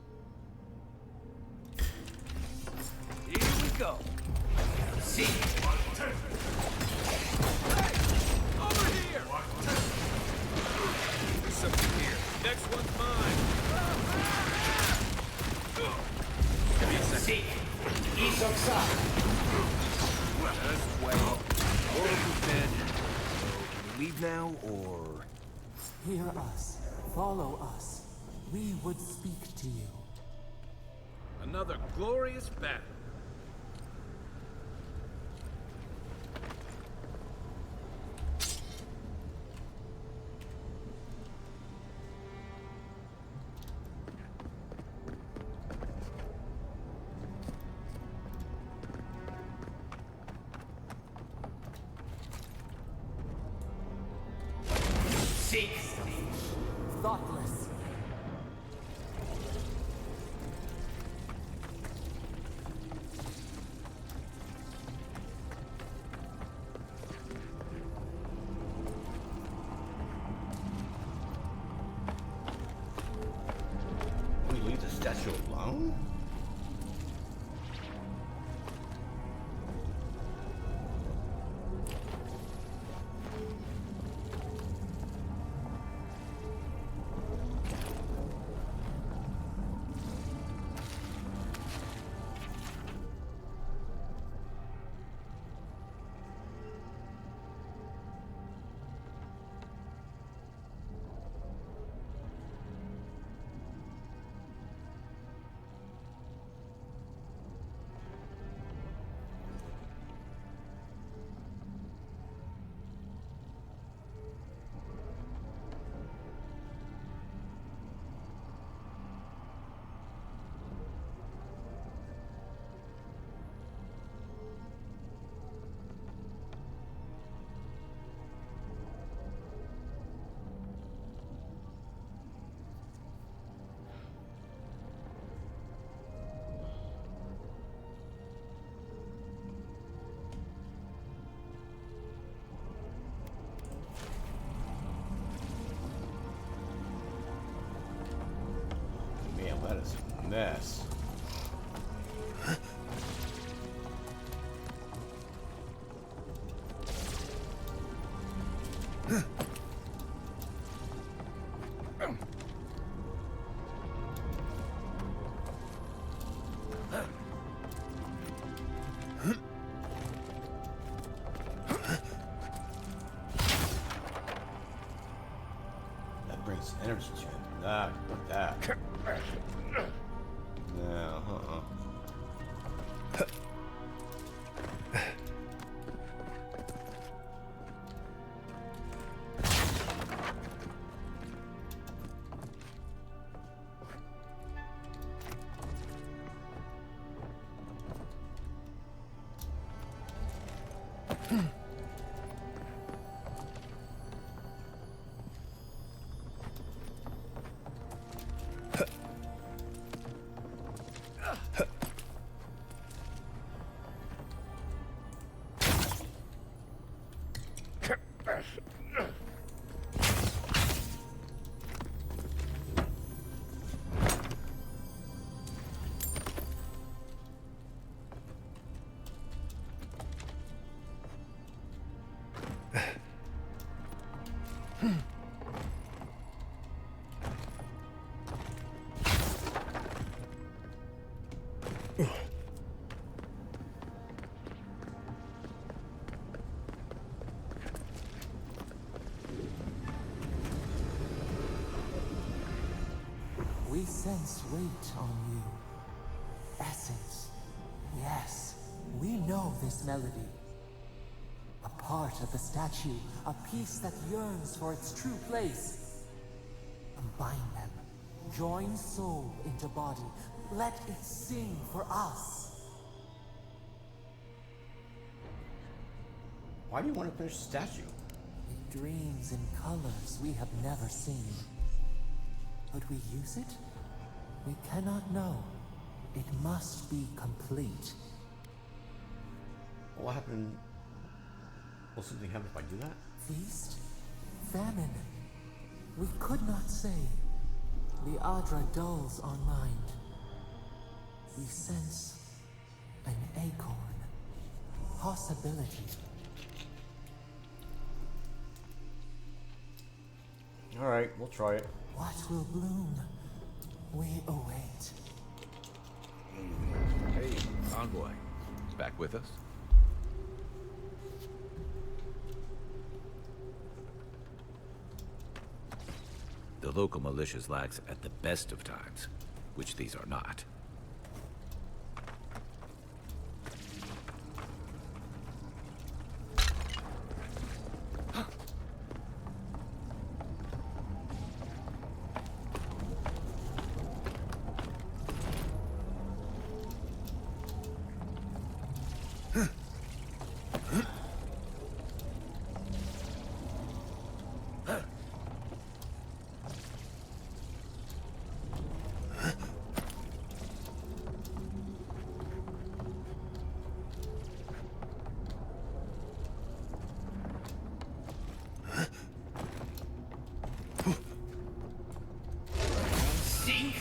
Here we go. See. Hey! Over here! There's something here. Next one's mine. Give me a second. See. Just wait. Oracle's dead. So can we leave now, or...? Hear us. Follow us. We would speak to you. Another glorious battle. Thoughtless. We leave the statue alone? Man, that is a mess. That brings energy to it. Nah, fuck that. No, We sense weight on you. Essence. Yes, we know this melody. A part of the statue, a piece that yearns for its true place. Combine them. Join soul into body. Let it sing for us. Why do you want to finish the statue? It dreams in colors we have never seen. Would we use it? We cannot know. It must be complete. What happened? Will something happen if I do that? Feast? Famine? We could not say. The Adra dulls our mind. We sense an acorn. Possibility. Alright, we'll try it. What will bloom? We await. Hey, Envoy. Back with us? The local militia's lax at the best of times, which these are not.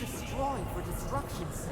Destroyed for destruction's sake.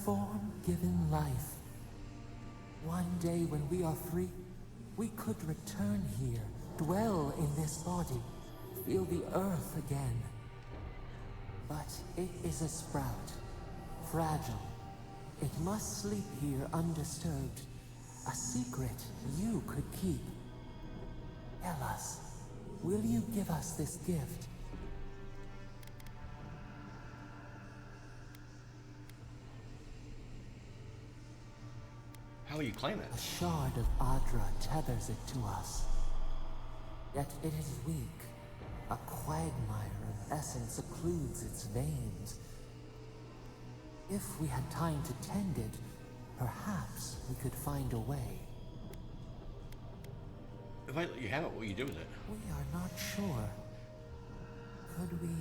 Form-given life. One day when we are free, we could return here, dwell in this body, feel the earth again. But it is a sprout, fragile. It must sleep here undisturbed. A secret you could keep. Tell us, will you give us this gift? How will you claim it? A shard of Adra tethers it to us. Yet it is weak. A quagmire of essence occludes its veins. If we had time to tend it, perhaps we could find a way. If I let you have it, what will you do with it? We are not sure. Could we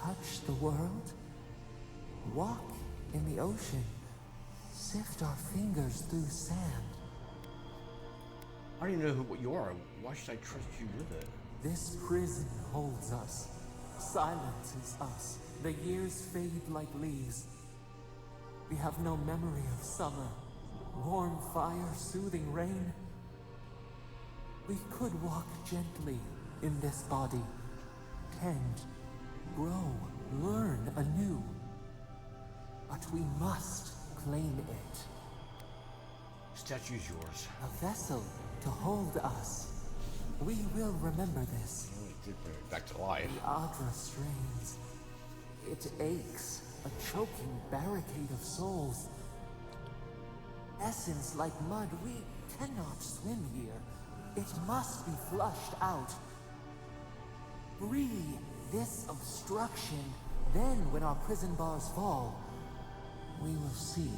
touch the world? Walk in the ocean? Sift our fingers through sand? I don't even know what you are. Why should I trust you with it? This prison holds us. Silences us. The years fade like leaves. We have no memory of summer. Warm fire, soothing rain. We could walk gently in this body. Tend, grow, learn anew. But we must claim it. Statue's yours. A vessel to hold us. We will remember this. Oh, it did bring it back to life. The Adra strains. It aches. A choking barricade of souls. Essence like mud. We cannot swim here. It must be flushed out. Free this obstruction. Then, when our prison bars fall, we will see.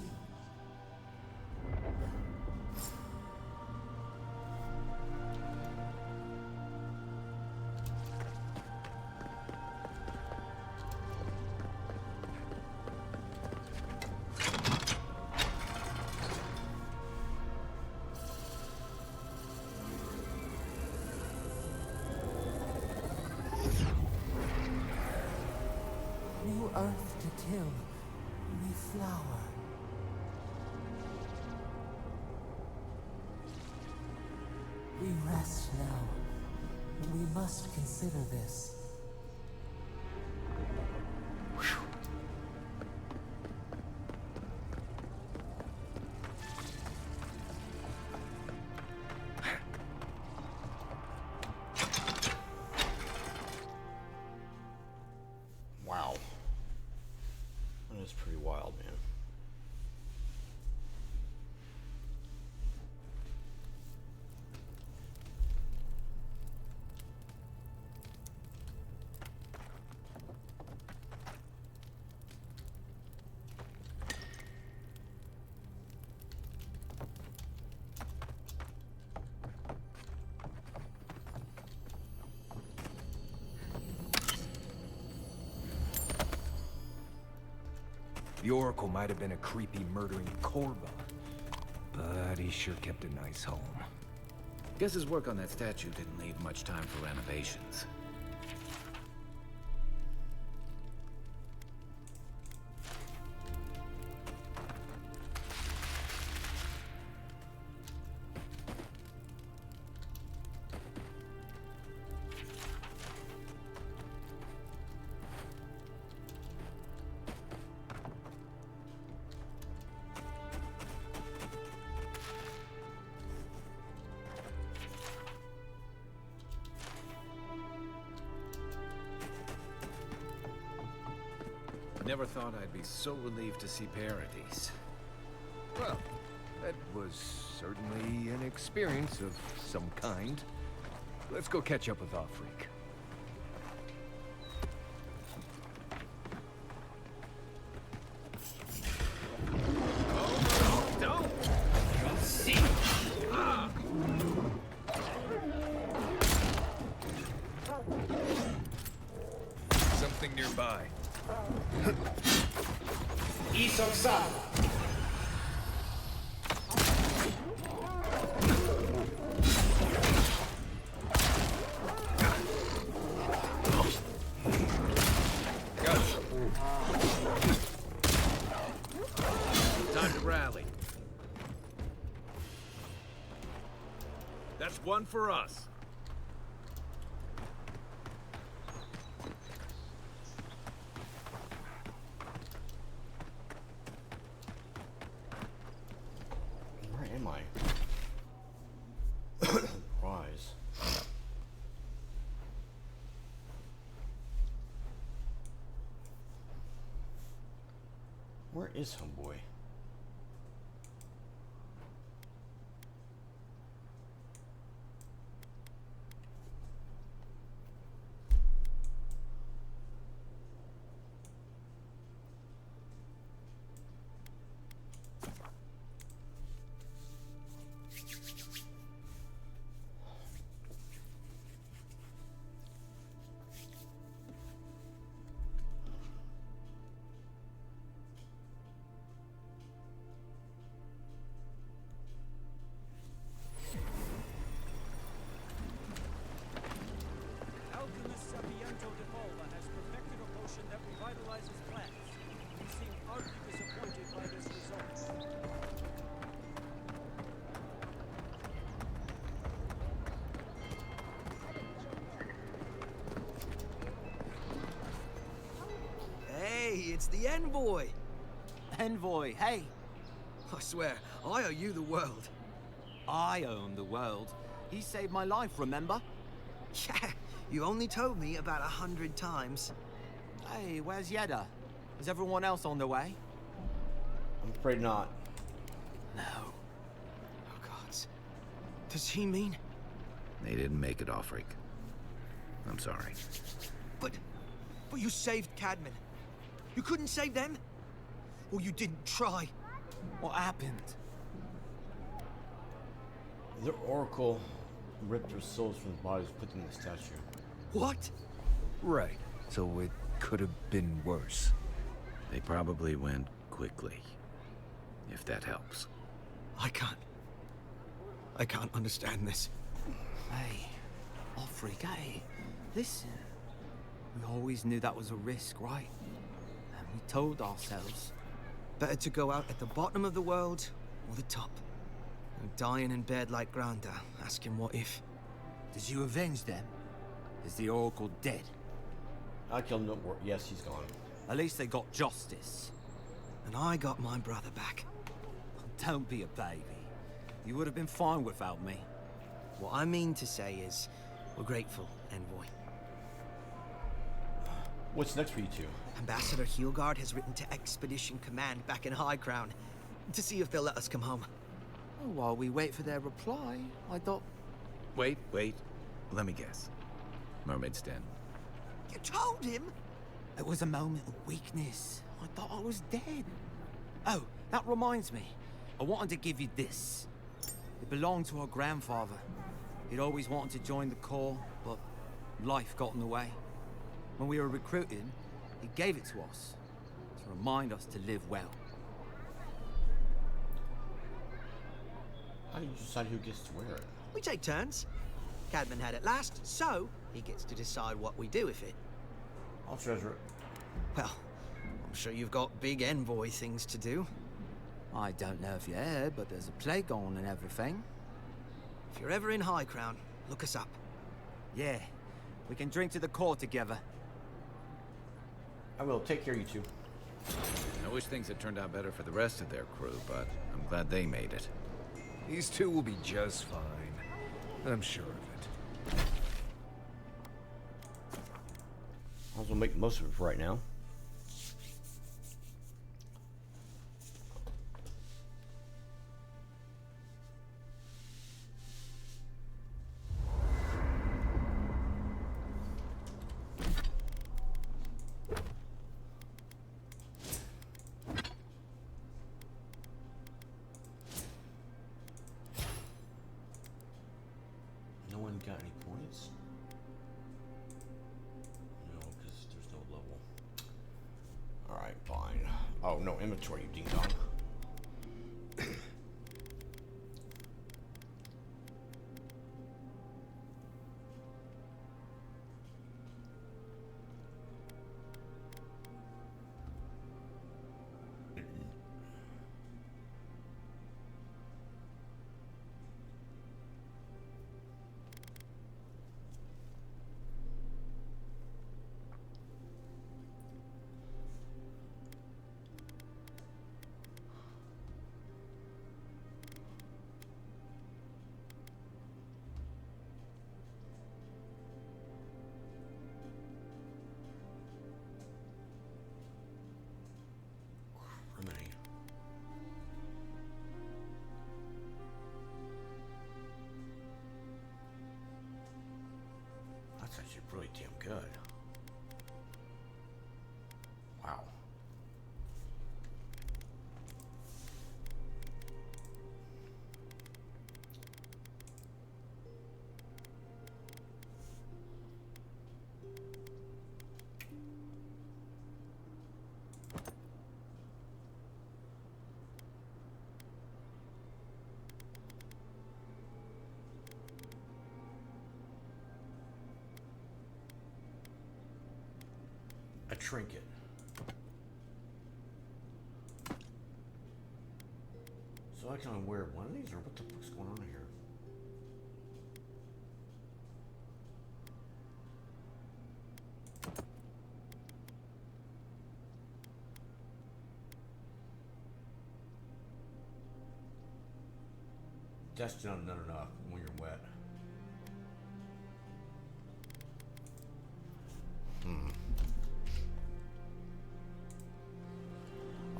New earth to till, new flower. We rest now. We must consider this. Wow. That is pretty wild, man. The Oracle might have been a creepy, murdering Corva, but he sure kept a nice home. Guess his work on that statue didn't leave much time for renovations. Never thought I'd be so relieved to see Paradise. Well, that was certainly an experience of some kind. Let's go catch up with Offreak. Something nearby. Time to rally. That's one for us. Where am I? Prize. Where is homeboy? Alchemist Sapiento de Volva has perfected a potion that revitalizes plants. We seem hardly disappointed by this result. Hey, it's the Envoy! Envoy, hey! I swear, I owe you the world. I own the world. He saved my life, remember? Yeah, you only told me about 100 times. Hey, where's Yeda? Is everyone else on their way? I'm afraid not. No. Oh, gods. Does he mean? They didn't make it, Offreak. I'm sorry. But you saved Cadman. You couldn't save them? Or you didn't try? What happened? The Oracle ripped their souls from the bodies, put them in the statue. What? Right. So it could have been worse. They probably went quickly, if that helps. I can't understand this. Hey, Offreak, hey, listen. We always knew that was a risk, right? And we told ourselves. Better to go out at the bottom of the world or the top. And dying in bed like Granda, asking what if. Did you avenge them? Is the Oracle dead? I killed him. Yes, he's gone. At least they got justice. And I got my brother back. Don't be a baby. You would have been fine without me. What I mean to say is, we're grateful, Envoy. What's next for you two? Ambassador Heelguard has written to Expedition Command back in High Crown to see if they'll let us come home. Oh, while we wait for their reply, I thought... Wait. Let me guess. Mermaid's Den. You told him? It was a moment of weakness. I thought I was dead. Oh, that reminds me. I wanted to give you this. It belonged to our grandfather. He'd always wanted to join the Corps, but life got in the way. When we were recruited, he gave it to us. To to remind us to live well. How do you decide who gets to wear it? We take turns. Cadman had it last, so he gets to decide what we do with it. I'll treasure it. Well, I'm sure you've got big envoy things to do. I don't know if you heard, but there's a plague on and everything. If you're ever in High Crown, look us up. Yeah, we can drink to the court together. I will. Take care, you two. I wish things had turned out better for the rest of their crew, but I'm glad they made it. These two will be just fine. I'm sure of it. I'll as well make the most of it for right now. No one got any points? No, because there's no level. Alright, fine. Oh, no inventory, you ding dong. Criminy. That's actually really damn good. Wow. A trinket. So I can only wear one of these, or what the fuck's going on here? That's not enough when you're wet.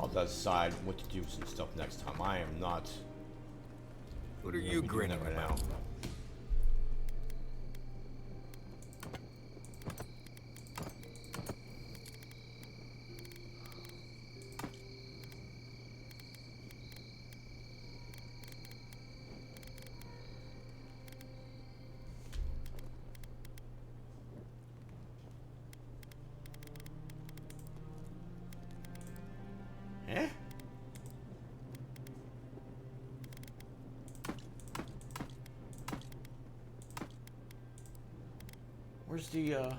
I'll decide what to do with some stuff next time. I am not. What are gonna you be doing grinning that right about? now. Eh? Where's the All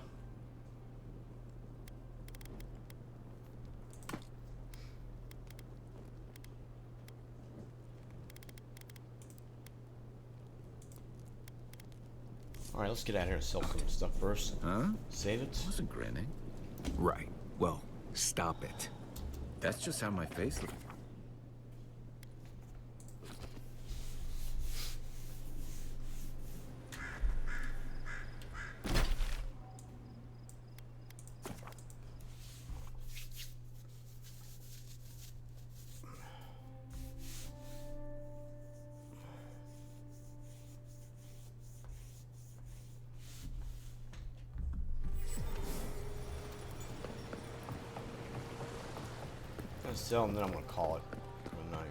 right, let's get out here and sell some stuff first. Huh? Save it. I wasn't grinning. Right. Well, stop it. That's just how my face looks. I'm gonna sell them, then I'm gonna call it for the night.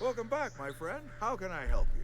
Welcome back, my friend. How can I help you?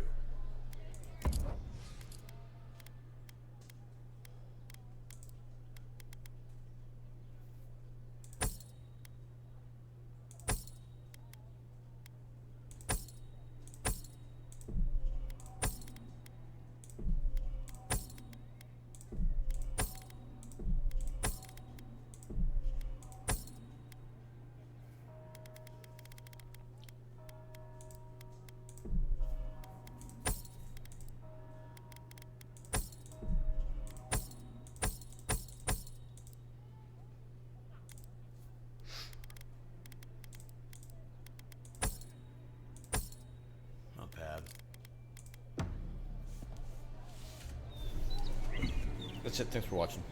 That's it. Thanks for watching.